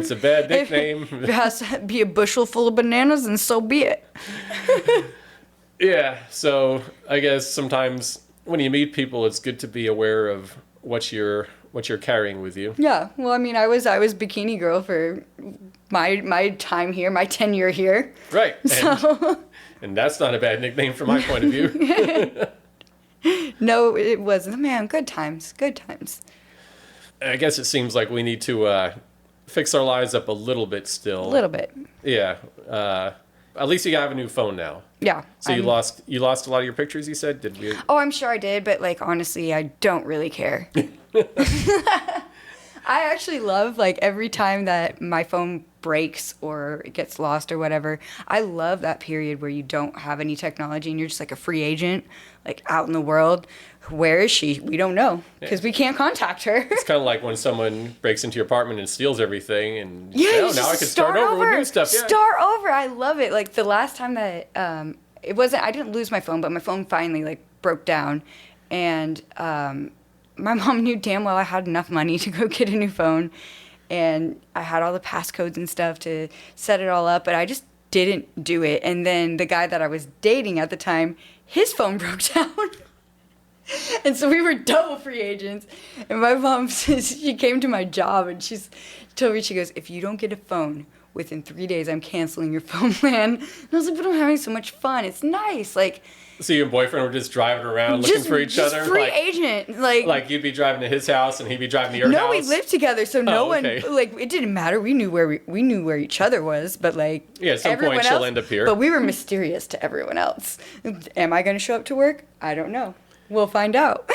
a bad nickname, if it has to be a bushel full of bananas, and so be it. Yeah. So I guess sometimes when you meet people, it's good to be aware of what you're carrying with you. Yeah. Well, I mean, I was bikini girl for my time here, my tenure here. Right. And that's not a bad nickname from my point of view. No, it wasn't. Man, good times. Good times. I guess it seems like we need to fix our lives up a little bit still. A little bit. Yeah. At least you have a new phone now. Yeah. So you lost a lot of your pictures, you said? Did we? Oh, I'm sure I did, but honestly, I don't really care. I actually love every time that my phone breaks or it gets lost or whatever. I love that period where you don't have any technology and you're just a free agent, out in the world. Where is she? We don't know because we can't contact her. It's kind of like when someone breaks into your apartment and steals everything, and now I can start over with new stuff. Yeah. Start over. I love it. The last time that it wasn't. I didn't lose my phone, but my phone finally broke down, and my mom knew damn well I had enough money to go get a new phone, and I had all the passcodes and stuff to set it all up, but I just didn't do it. And then the guy that I was dating at the time, his phone broke down. And so we were double free agents. And my mom, she came to my job and she told me, she goes, if you don't get a phone within 3 days, I'm canceling your phone plan. And I was like, but I'm having so much fun. It's nice. So you and boyfriend were just driving around looking for each other? Just free agent. You'd be driving to his house and he'd be driving to your house? No, we lived together, so no one, it didn't matter. We knew where each other was, but yeah, at some point she'll end up here. But we were mysterious to everyone else. Am I going to show up to work? I don't know. We'll find out.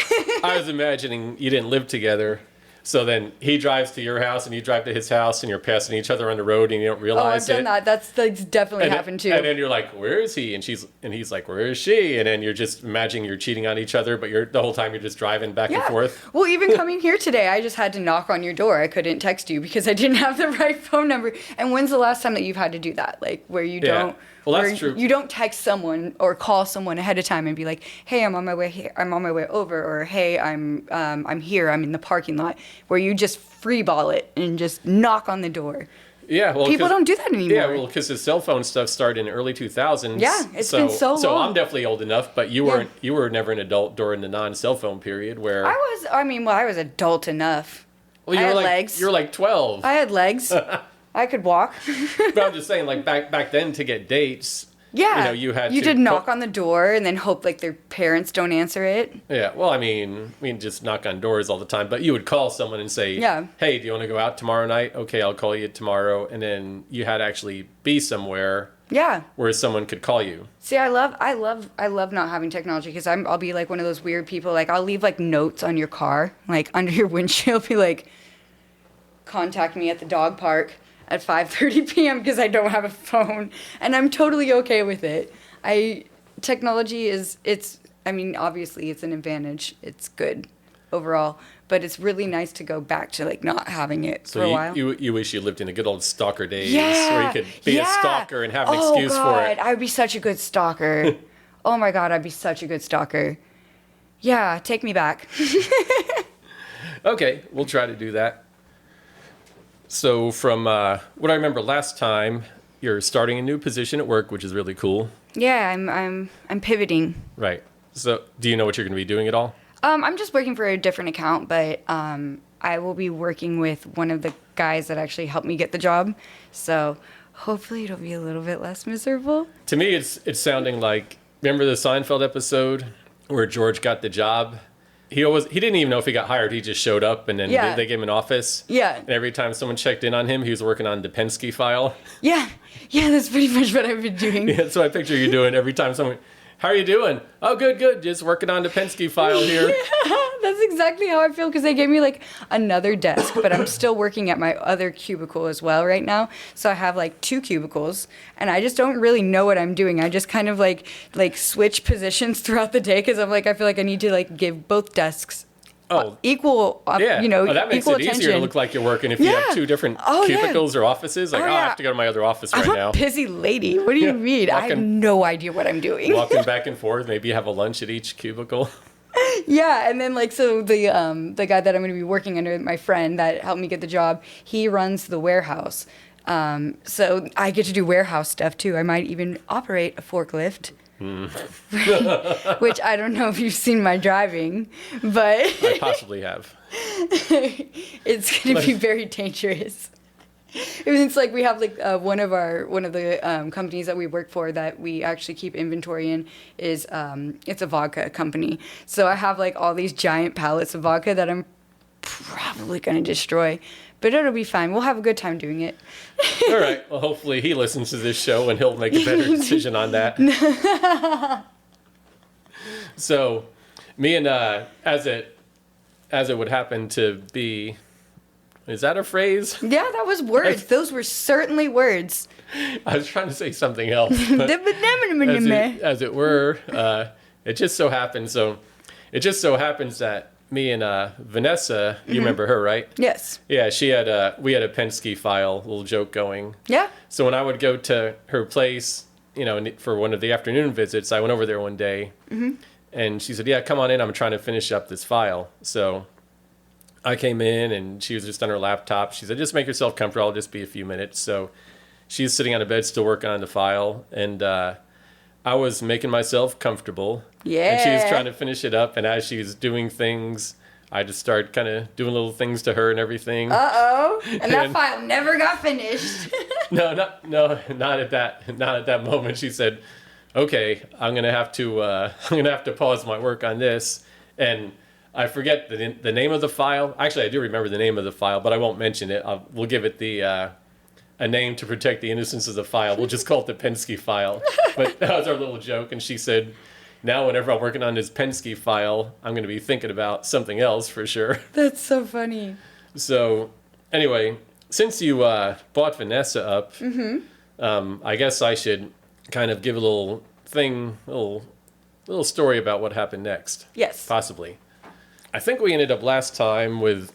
I was imagining you didn't live together. So then he drives to your house and you drive to his house and you're passing each other on the road and you don't realize it. Oh, I've done that. That's definitely happened too. And then you're like, where is he? And he's like, where is she? And then you're just imagining you're cheating on each other, but the whole time you're just driving back and forth. Well, even coming here today, I just had to knock on your door. I couldn't text you because I didn't have the right phone number. And when's the last time that you've had to do that? Where you don't... Well, that's true. You don't text someone or call someone ahead of time and be like, "Hey, I'm on my way here. I'm on my way over," or "Hey, I'm here. I'm in the parking lot." Where you just freeball it and just knock on the door. Yeah, well, people don't do that anymore. Yeah, well, because the cell phone stuff started in the early 2000s. Yeah, it's been so long. So I'm definitely old enough, but you weren't. You were never an adult during the non-cell phone period where I was adult enough. Well, I had legs. You were like 12. I had legs. I could walk. But I'm just saying, like back then to get dates. Yeah. You had you to did knock on the door and then hope like their parents don't answer it. Yeah. Well, I mean, just knock on doors all the time, but you would call someone and say, yeah. Hey, do you want to go out tomorrow night? Okay, I'll call you tomorrow. And then you had to actually be somewhere. Yeah. Where someone could call you. See, I love not having technology because I'll be like one of those weird people. Like I'll leave like notes on your car, like under your windshield, be like, contact me at the dog park at 5:30 p.m. because I don't have a phone, and I'm totally okay with it. Technology is obviously it's an advantage. It's good overall, but it's really nice to go back to like not having it for a while. You wish you lived in the good old stalker days where you could be a stalker and have an excuse for it. I would be such a good stalker. Oh my God, I'd be such a good stalker. Yeah, take me back. Okay, we'll try to do that. So from what I remember last time, you're starting a new position at work, which is really cool. Yeah, I'm pivoting. Right. So do you know what you're going to be doing at all? I'm just working for a different account, but I will be working with one of the guys that actually helped me get the job. So hopefully it'll be a little bit less miserable. To me, it's sounding like, remember the Seinfeld episode where George got the job? He didn't even know if he got hired. He just showed up, and then they gave him an office. Yeah. And every time someone checked in on him, he was working on the Penske file. Yeah. Yeah, that's pretty much what I've been doing. Yeah, that's what I picture you doing every time someone... How are you doing? Oh, good. Just working on the Penske file here. Yeah, that's exactly how I feel because they gave me like another desk, but I'm still working at my other cubicle as well right now. So I have like 2 cubicles, and I just don't really know what I'm doing. I just kind of like switch positions throughout the day because I feel like I need to like give both desks equal, that makes equal it attention. easier to look like you're working if you have 2 different cubicles or offices. Like, I have to go to my other office right now. I'm a busy lady. What do you mean? I have no idea what I'm doing. Walking back and forth. Maybe you have a lunch at each cubicle. Yeah, and then so the guy that I'm going to be working under, my friend that helped me get the job, he runs the warehouse. So I get to do warehouse stuff too. I might even operate a forklift. Which I don't know if you've seen my driving, but I possibly have. It's going to be very dangerous. It's like we have like one of the companies that we work for that we actually keep inventory in is it's a vodka company. So I have like all these giant pallets of vodka that I'm probably going to destroy. But it'll be fine. We'll have a good time doing it. All right. Well, hopefully he listens to this show and he'll make a better decision on that. So, me and as it would happen to be, is that a phrase? Yeah, that was words. Those were certainly words. I was trying to say something else. But as it were, it just so happens. It just so happens that me and Vanessa, you remember her, right? Yes. Yeah, we had a Penske file, little joke going. Yeah. So when I would go to her place, for one of the afternoon visits, I went over there one day, and she said, "Yeah, come on in. I'm trying to finish up this file." So I came in, and she was just on her laptop. She said, "Just make yourself comfortable. I'll just be a few minutes." So she's sitting on a bed, still working on the file, and I was making myself comfortable. Yeah. And she was trying to finish it up, and as she was doing things, I just started kind of doing little things to her and everything. Uh-oh. And that file never got finished. No, not at that moment. She said, "Okay, I'm gonna have to pause my work on this." And I forget the name of the file. Actually, I do remember the name of the file, but I won't mention it. We'll give it a name to protect the innocence of the file. We'll just call it the Penske file. But that was our little joke. And she said, "Now whenever I'm working on this Penske file, I'm going to be thinking about something else for sure." That's so funny. So anyway, since you brought Vanessa up, I guess I should kind of give a little story about what happened next. Yes. Possibly. I think we ended up last time with...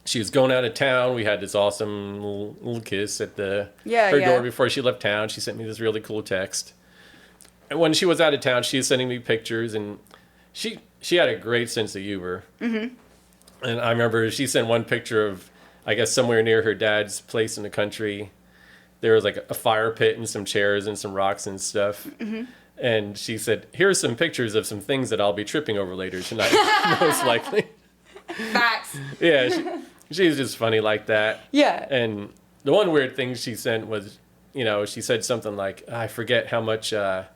She was going out of town. We had this awesome little kiss at her door before she left town. She sent me this really cool text. And when she was out of town, she was sending me pictures, and she had a great sense of humor. Mm-hmm. And I remember she sent one picture of, I guess, somewhere near her dad's place in the country. There was like a fire pit and some chairs and some rocks and stuff. Mm-hmm. And she said, "Here's some pictures of some things that I'll be tripping over later tonight, most likely." Facts. Yeah. she's just funny like that. Yeah. And the one weird thing she sent was, she said something like, I forget how much I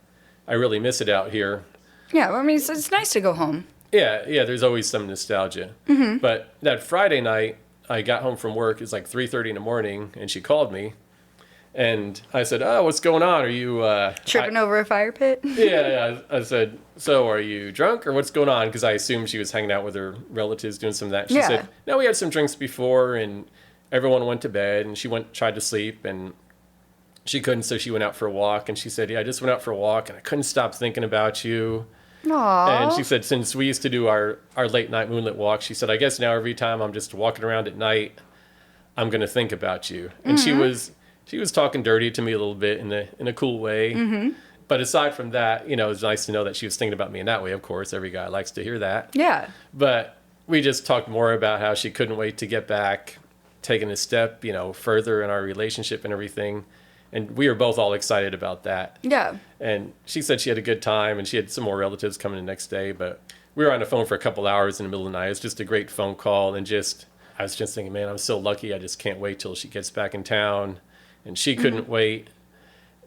really miss it out here. Yeah, well, I mean, it's nice to go home. Yeah, there's always some nostalgia. But that Friday night, I got home from work. It was like 3:30 in the morning, and she called me. And I said, oh, what's going on? Are you... tripping over a fire pit? Yeah. I said, so are you drunk or what's going on? Because I assumed she was hanging out with her relatives doing some of that. She said, no, we had some drinks before, and everyone went to bed, and she tried to sleep, and she couldn't, so she went out for a walk. And she said, yeah, I just went out for a walk, and I couldn't stop thinking about you. Aww. And she said, since we used to do our late night moonlit walk, she said, I guess now every time I'm just walking around at night, I'm going to think about you. And she was talking dirty to me a little bit in a cool way. But aside from that, it was nice to know that she was thinking about me in that way. Of course, every guy likes to hear that. Yeah. But we just talked more about how she couldn't wait to get back, taking a step, further in our relationship and everything. And we were both all excited about that. Yeah. And she said she had a good time, and she had some more relatives coming the next day. But we were on the phone for a couple hours in the middle of the night. It was just a great phone call. And I was just thinking, man, I'm so lucky. I just can't wait till she gets back in town. And she couldn't wait.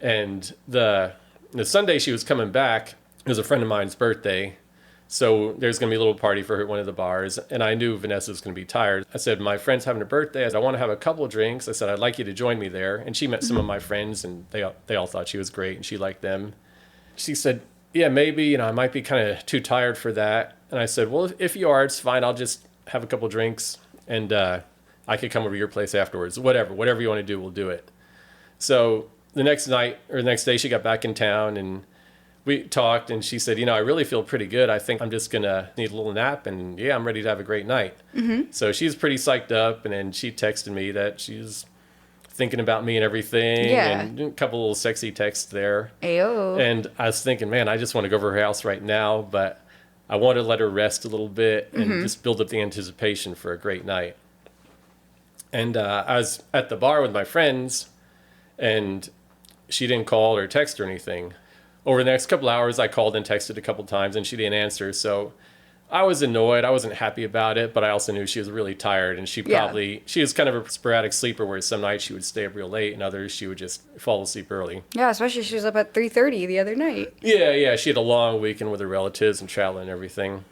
And the Sunday she was coming back, it was a friend of mine's birthday. So there's going to be a little party for her at one of the bars. And I knew Vanessa was going to be tired. I said, my friend's having a birthday. I said, I want to have a couple of drinks. I said, I'd like you to join me there. And she met some of my friends, and they all thought she was great, and she liked them. She said, yeah, maybe, I might be kind of too tired for that. And I said, well, if you are, it's fine. I'll just have a couple of drinks, and I could come over to your place afterwards. Whatever you want to do, we'll do it. So the next day, she got back in town, and we talked, and she said, I really feel pretty good. I think I'm just going to need a little nap, and yeah, I'm ready to have a great night. So she's pretty psyched up, and then she texted me that she's thinking about me and everything, and a couple little sexy texts there. Ayo. And I was thinking, man, I just want to go over her house right now, but I want to let her rest a little bit and just build up the anticipation for a great night. And I was at the bar with my friends, and she didn't call or text or anything. Over the next couple hours, I called and texted a couple times, and she didn't answer. So I was annoyed. I wasn't happy about it, but I also knew she was really tired, and she was kind of a sporadic sleeper, where some nights she would stay up real late, and others she would just fall asleep early. Yeah, especially she was up at 3:30 the other night. Yeah. She had a long weekend with her relatives and traveling and everything.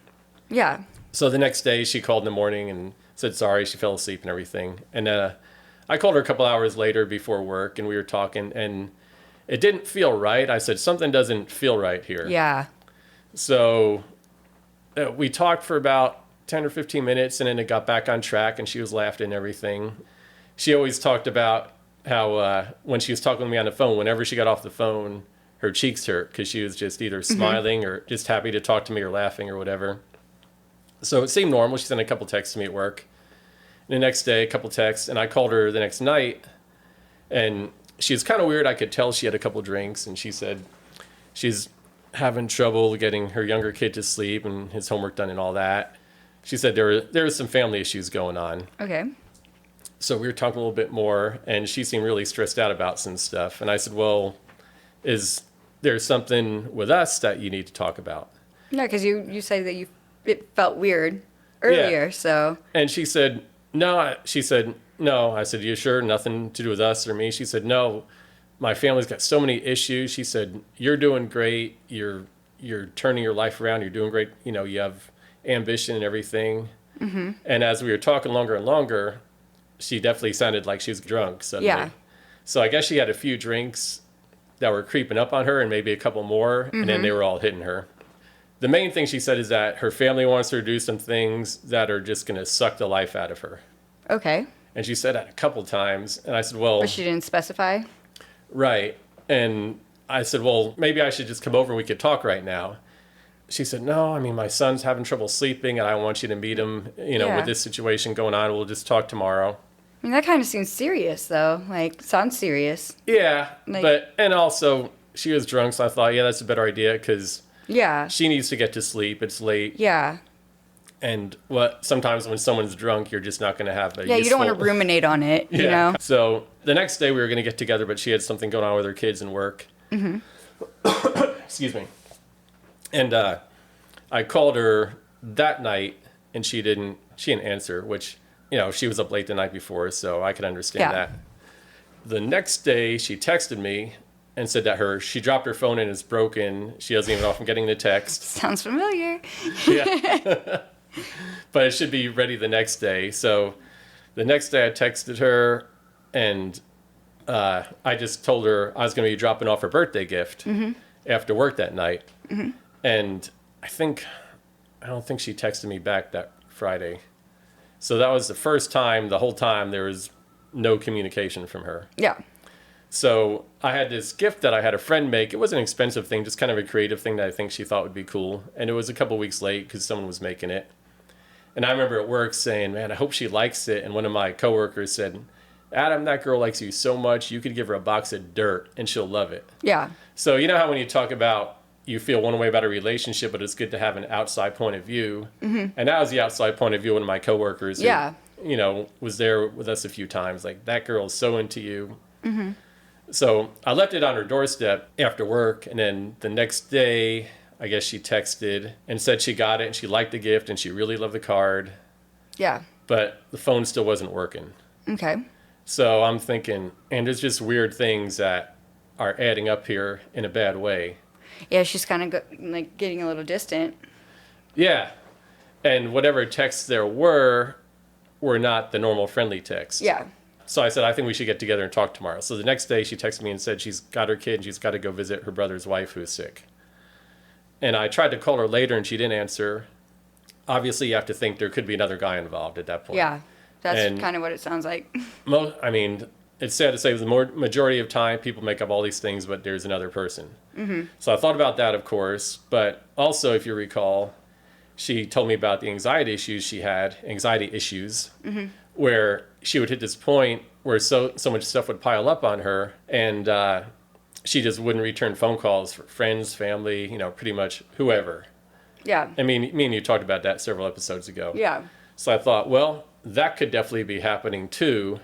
Yeah. So the next day, she called in the morning and said sorry, she fell asleep and everything. And I called her a couple hours later before work, and we were talking, and it didn't feel right. I said, something doesn't feel right here. Yeah. So we talked for about 10 or 15 minutes, and then it got back on track, and she was laughing and everything. She always talked about how when she was talking to me on the phone, whenever she got off the phone, her cheeks hurt because she was just either smiling or just happy to talk to me or laughing or whatever. So it seemed normal. She sent a couple texts to me at work. And the next day, a couple texts, and I called her the next night, and she was kind of weird. I could tell she had a couple drinks, and she said she's having trouble getting her younger kid to sleep and his homework done and all that. She said there were some family issues going on. Okay. So we were talking a little bit more, and she seemed really stressed out about some stuff. And I said, well, is there something with us that you need to talk about? Yeah, because you said that it felt weird earlier, so. And she said, no. She said, no. I said, you sure? Nothing to do with us or me? She said, no. My family's got so many issues. She said, you're doing great. You're turning your life around. You're doing great. You have ambition and everything. Mm-hmm. And as we were talking longer and longer, she definitely sounded like she was drunk suddenly. Yeah. So I guess she had a few drinks that were creeping up on her, and maybe a couple more, and then they were all hitting her. The main thing she said is that her family wants her to do some things that are just going to suck the life out of her. Okay. And she said that a couple times, and I said, well... But she didn't specify? Right. And I said, well, maybe I should just come over and we could talk right now. She said, no, my son's having trouble sleeping, and I want you to meet him, with this situation going on. We'll just talk tomorrow. That kind of seems serious, though. Sounds serious. Yeah, and also, she was drunk, so I thought, yeah, that's a better idea, because she needs to get to sleep. It's late. Yeah. And sometimes when someone's drunk, you're just not going to have a you don't want to ruminate on it, you know? So the next day we were going to get together, but she had something going on with her kids and work. Mm-hmm. Excuse me. And I called her that night, and she didn't answer, which she was up late the night before, so I could understand that. The next day, she texted me and said that she dropped her phone and it's broken. She doesn't even know if I'm getting the text. Sounds familiar. Yeah. But it should be ready the next day. So the next day I texted her and I just told her I was going to be dropping off her birthday gift after work that night. And I don't think she texted me back that Friday. So that was the first time, the whole time, there was no communication from her. Yeah. So I had this gift that I had a friend make. It wasn't an expensive thing, just kind of a creative thing that I think she thought would be cool. And it was a couple weeks late because someone was making it. And I remember at work saying, man, I hope she likes it. And one of my coworkers said, Adam, that girl likes you so much, you could give her a box of dirt and she'll love it. Yeah. So you know how when you talk about you feel one way about a relationship, but it's good to have an outside point of view. And that was the outside point of view of one of my coworkers who, was there with us a few times. Like, that girl is so into you. So I left it on her doorstep after work. And then the next day, I guess she texted and said she got it and she liked the gift and she really loved the card. Yeah. But the phone still wasn't working. Okay. So I'm thinking, and there's just weird things that are adding up here in a bad way. Yeah, she's kind of getting a little distant. Yeah. And whatever texts there were not the normal friendly texts. Yeah. So I said, I think we should get together and talk tomorrow. So the next day she texted me and said she's got her kid and she's got to go visit her brother's wife who's sick. And I tried to call her later and she didn't answer. Obviously, you have to think there could be another guy involved at that point. Yeah, that's kind of what it sounds like. It's sad to say the majority of time people make up all these things, but there's another person. So I thought about that, of course. But also, if you recall, she told me about the anxiety issues she had, where she would hit this point where so much stuff would pile up on her, and she just wouldn't return phone calls for friends, family, pretty much whoever. Yeah. I mean, me and you talked about that several episodes ago. Yeah. So I thought, well, that could definitely be happening too.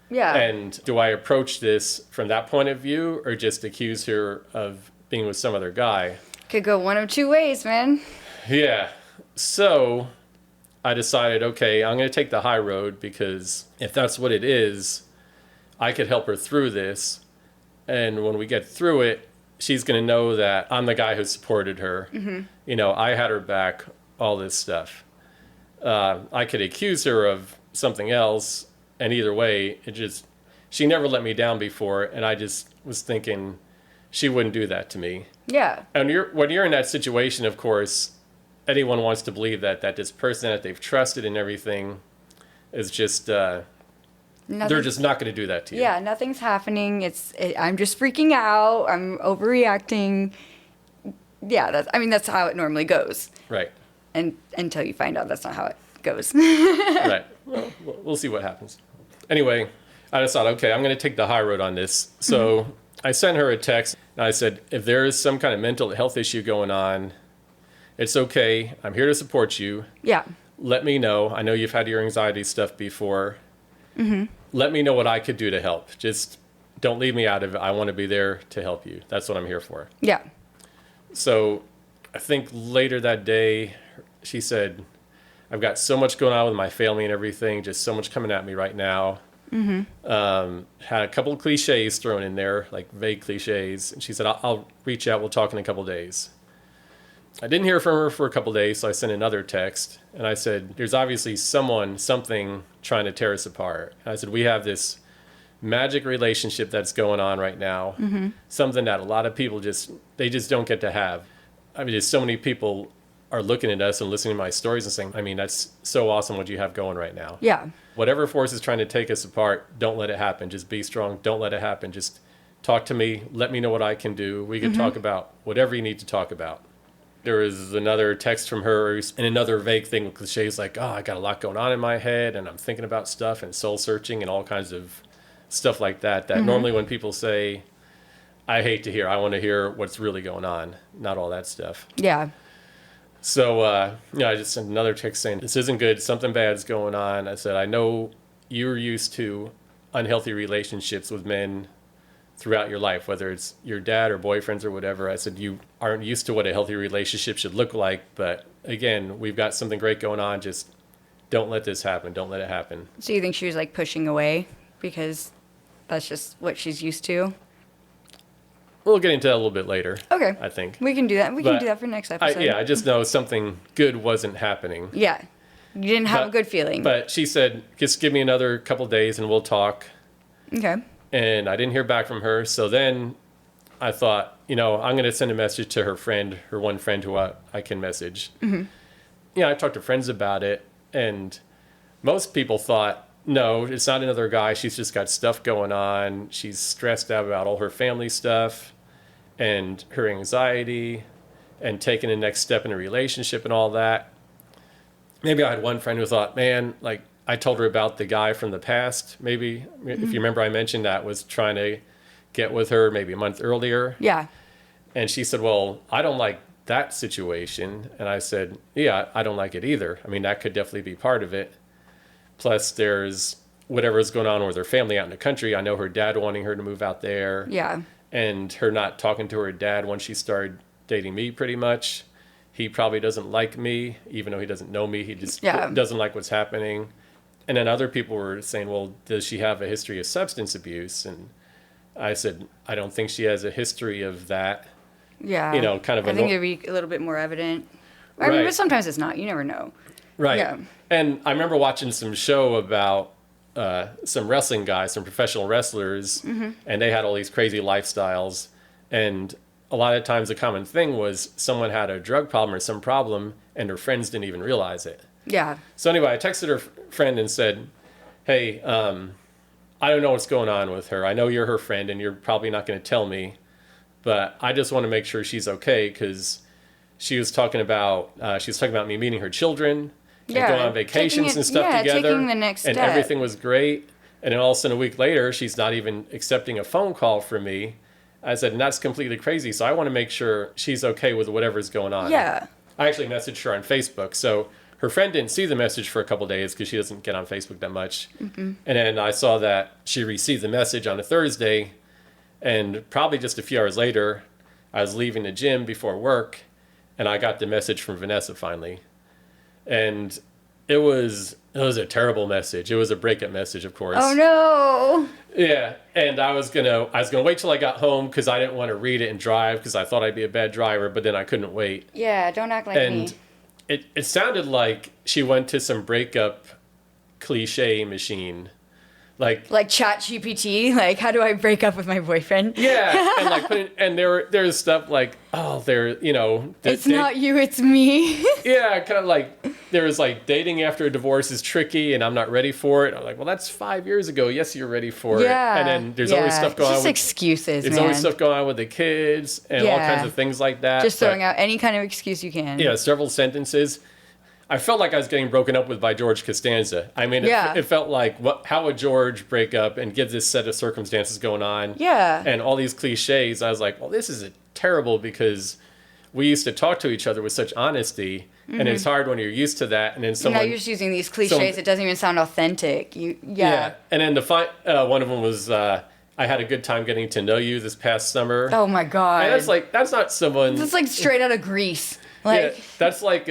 Yeah. And do I approach this from that point of view or just accuse her of being with some other guy? Could go one of two ways, man. Yeah. So I decided, okay, I'm going to take the high road because if that's what it is, I could help her through this. And when we get through it, she's going to know that I'm the guy who supported her. I had her back, all this stuff. I could accuse her of something else. And either way, she never let me down before. And I just was thinking she wouldn't do that to me. Yeah. And when you're in that situation, of course, anyone wants to believe that this person that they've trusted and everything is just, they're just not going to do that to you. Yeah, nothing's happening. I'm just freaking out. I'm overreacting. Yeah, that's how it normally goes. Right. And until you find out that's not how it goes. Right. Well, we'll see what happens. Anyway, I just thought, okay, I'm going to take the high road on this. So I sent her a text and I said, if there is some kind of mental health issue going on, it's okay. I'm here to support you. Yeah. Let me know. I know you've had your anxiety stuff before. Let me know what I could do to help. Just don't leave me out of it. I want to be there to help you. That's what I'm here for. Yeah. So I think later that day, she said, I've got so much going on with my family and everything, just so much coming at me right now. Had a couple of cliches thrown in there, like vague cliches. And she said, I'll reach out. We'll talk in a couple of days. I didn't hear from her for a couple of days, so I sent another text. And I said, there's obviously something trying to tear us apart. And I said, we have this magic relationship that's going on right now. Something that a lot of people just don't get to have. I mean, just so many people are looking at us and listening to my stories and saying, I mean, that's so awesome what you have going right now. Yeah. Whatever force is trying to take us apart, don't let it happen. Just be strong. Don't let it happen. Just talk to me. Let me know what I can do. We can talk about whatever you need to talk about. There was another text from her and another vague thing with cliches like, oh, I got a lot going on in my head and I'm thinking about stuff and soul searching and all kinds of stuff like that. That normally when people say, I hate to hear, I want to hear what's really going on, not all that stuff. Yeah. So, I just sent another text saying, this isn't good. Something bad's going on. I said, I know you're used to unhealthy relationships with men throughout your life, whether it's your dad or boyfriends or whatever. I said, you aren't used to what a healthy relationship should look like. But again, we've got something great going on. Just don't let this happen. Don't let it happen. So you think she was like pushing away because that's just what she's used to? We'll get into that a little bit later. Okay. I think. We can do that. We can do that for next episode. I just know something good wasn't happening. Yeah. You didn't have a good feeling. But she said, just give me another couple days and we'll talk. Okay. And I didn't hear back from her. So then I thought, I'm going to send a message to her friend, her one friend who I can message. Mm-hmm. I talked to friends about it. And most people thought, no, it's not another guy. She's just got stuff going on. She's stressed out about all her family stuff and her anxiety and taking the next step in a relationship and all that. Maybe I had one friend who thought, man, like I told her about the guy from the past. Maybe if you remember, I mentioned that was trying to get with her maybe a month earlier. Yeah. And she said, well, I don't like that situation. And I said, yeah, I don't like it either. I mean, that could definitely be part of it. Plus there's whatever's going on with her family out in the country. I know her dad wanting her to move out there. Yeah. And her not talking to her dad once she started dating me pretty much. He probably doesn't like me, even though he doesn't know me. He just doesn't like what's happening. And then other people were saying, well, does she have a history of substance abuse? And I said, I don't think she has a history of that. Yeah. Kind of I think it'd be a little bit more evident. I mean, but sometimes it's not. You never know. Right. Yeah. And I remember watching some show about some wrestling guys, some professional wrestlers, and they had all these crazy lifestyles. And a lot of times the common thing was someone had a drug problem or some problem and their friends didn't even realize it. Yeah. So anyway, I texted her friend and said, hey, I don't know what's going on with her. I know you're her friend and you're probably not going to tell me, but I just want to make sure she's okay because she was talking about me meeting her children and going on vacations and stuff together. Taking the next step. And everything was great. And then all of a sudden a week later, she's not even accepting a phone call from me. I said, and that's completely crazy. So I want to make sure she's okay with whatever's going on. Yeah. I actually messaged her on Facebook. So her friend didn't see the message for a couple of days because she doesn't get on Facebook that much. Mm-hmm. And then I saw that she received the message on a Thursday. And probably just a few hours later, I was leaving the gym before work. And I got the message from Vanessa finally. And it was a terrible message. It was a breakup message, of course. Oh no. Yeah, and I was gonna wait till I got home because I didn't want to read it and drive because I thought I'd be a bad driver, but then I couldn't wait. Yeah, don't act like me. And it sounded like she went to some breakup cliche machine. Like ChatGPT, like how do I break up with my boyfriend? Yeah, and there's stuff like, it's not you, it's me. Yeah, kind of like there was like dating after a divorce is tricky and I'm not ready for it. I'm like, well, that's 5 years ago. Yes, you're ready for it. And then there's always stuff going on. Just excuses, There's always stuff going on with the kids and all kinds of things like that. Just throwing out any kind of excuse you can. Yeah, several sentences. I felt like I was getting broken up with by George Costanza. I mean, it felt like, how would George break up and give this set of circumstances going on? Yeah. And all these cliches. I was like, well, this is terrible because we used to talk to each other with such honesty. Mm-hmm. And it's hard when you're used to that. And then now you're just using these cliches. It doesn't even sound authentic. Yeah. And then one of them was, I had a good time getting to know you this past summer. Oh my God. And that's not someone. That's like straight out of Grease. That's like,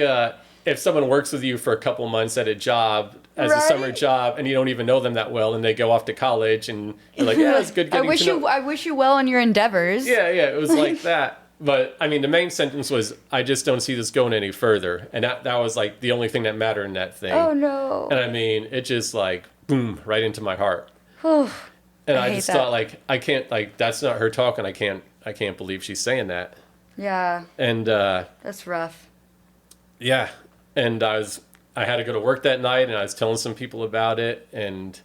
if someone works with you for a couple months at a job as a summer job and you don't even know them that well and they go off to college and you're like, yeah, it's good getting to know. I wish you well in your endeavors. Yeah, it was like that. But I mean, the main sentence was, I just don't see this going any further. And that was like the only thing that mattered in that thing. Oh no. And I mean, it just like, boom, right into my heart. And I just thought like, I can't, like, that's not her talking. I can't believe she's saying that. Yeah. And that's rough. Yeah. And I had to go to work that night, and I was telling some people about it, and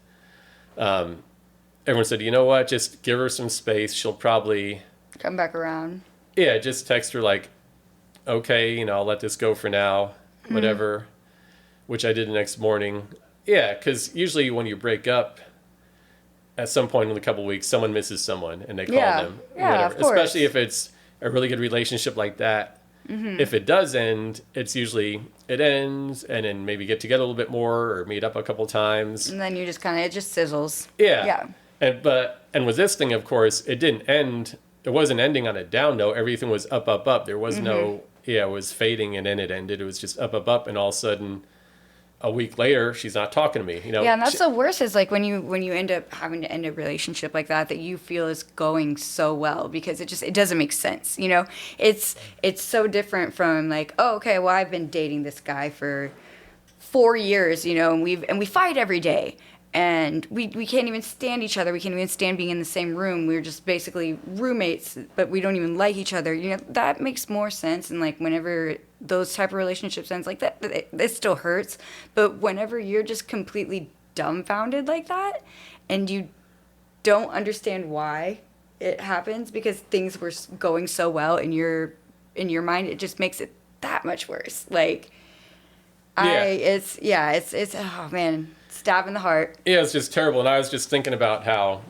everyone said, you know what, just give her some space. She'll probably come back around. Yeah, just text her like, okay, I'll let this go for now, whatever, which I did the next morning. Yeah, because usually when you break up, at some point in a couple of weeks, someone misses someone, and they call them. Yeah, whatever. of course. Especially if it's a really good relationship like that. Mm-hmm. If it does end, it's usually it ends and then maybe get together a little bit more or meet up a couple times. And then you just it just sizzles. Yeah. And with this thing, of course, it didn't end. It wasn't ending on a down note. Everything was up, up, up. There was no, it was fading and then it ended. It was just up, up, up. And all of a sudden, a week later, she's not talking to me. You know. Yeah, and that's the worst is like when you end up having to end a relationship like that you feel is going so well, because it doesn't make sense. You know, it's so different from like, oh, okay, well, I've been dating this guy for 4 years, you know, and we fight every day. And we can't even stand each other. We can't even stand being in the same room. We're just basically roommates, but we don't even like each other. You know, that makes more sense. And like whenever those type of relationships ends like that, it still hurts. But whenever you're just completely dumbfounded like that, and you don't understand why it happens, because things were going so well in your mind, it just makes it that much worse. Like, it's oh man. Stab in the heart. Yeah, it's just terrible. And I was just thinking about how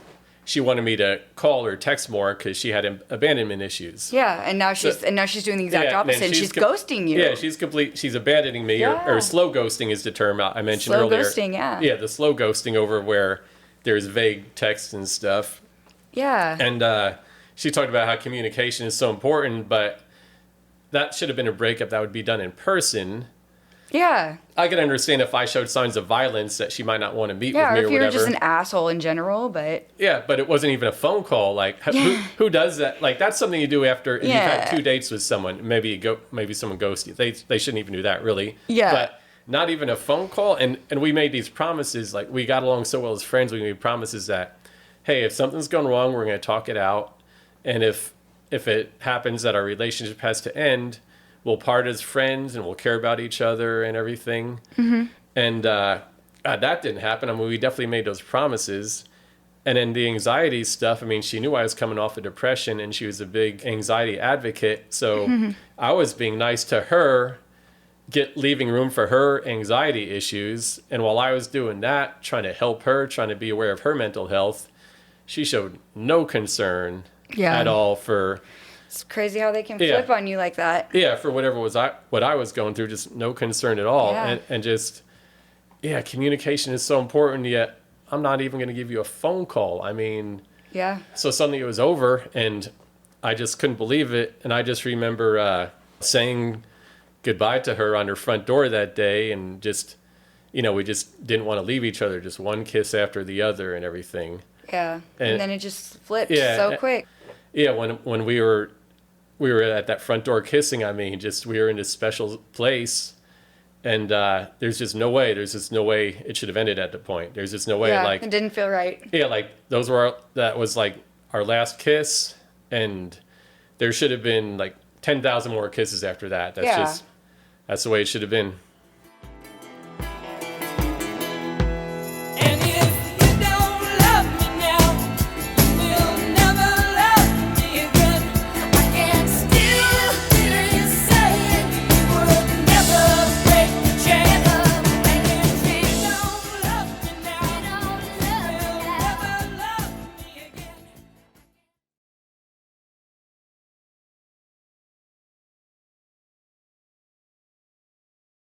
she wanted me to call or text more because she had abandonment issues. Yeah, and now she's doing the exact opposite. And she's ghosting you. Yeah, she's abandoning me, or slow ghosting is the term I mentioned earlier. Slow ghosting, yeah. Yeah, the slow ghosting over where there's vague texts and stuff. Yeah. And she talked about how communication is so important, but that should have been a breakup that would be done in person. Yeah. I could understand if I showed signs of violence that she might not want to meet with me or whatever. Yeah, if you were just an asshole in general, but... Yeah, but it wasn't even a phone call. Like, who does that? Like, that's something you do after you've had 2 dates with someone. Maybe someone ghosts you. They shouldn't even do that, really. Yeah. But not even a phone call. And we made these promises. Like, we got along so well as friends. We made promises that, hey, if something's gone wrong, we're going to talk it out. And if it happens that our relationship has to end, we'll part as friends and we'll care about each other and everything. Mm-hmm. And that didn't happen. I mean, we definitely made those promises. And then the anxiety stuff, I mean, she knew I was coming off of depression and she was a big anxiety advocate. So I was being nice to her, leaving room for her anxiety issues. And while I was doing that, trying to help her, trying to be aware of her mental health, she showed no concern at all for... It's crazy how they can flip on you like that. Yeah, for what I was going through, just no concern at all. Yeah. And just, communication is so important, yet I'm not even going to give you a phone call. I mean, so suddenly it was over, and I just couldn't believe it. And I just remember saying goodbye to her on her front door that day, and just, we just didn't want to leave each other, just one kiss after the other and everything. Yeah, and then it just flipped so quick. Yeah, when we were at that front door kissing, I mean, just we were in this special place, and there's just no way it should have ended at the point. There's just no way. Yeah, like, it didn't feel right. Yeah, like that was like our last kiss, and there should have been like 10,000 more kisses after that. That's the way it should have been.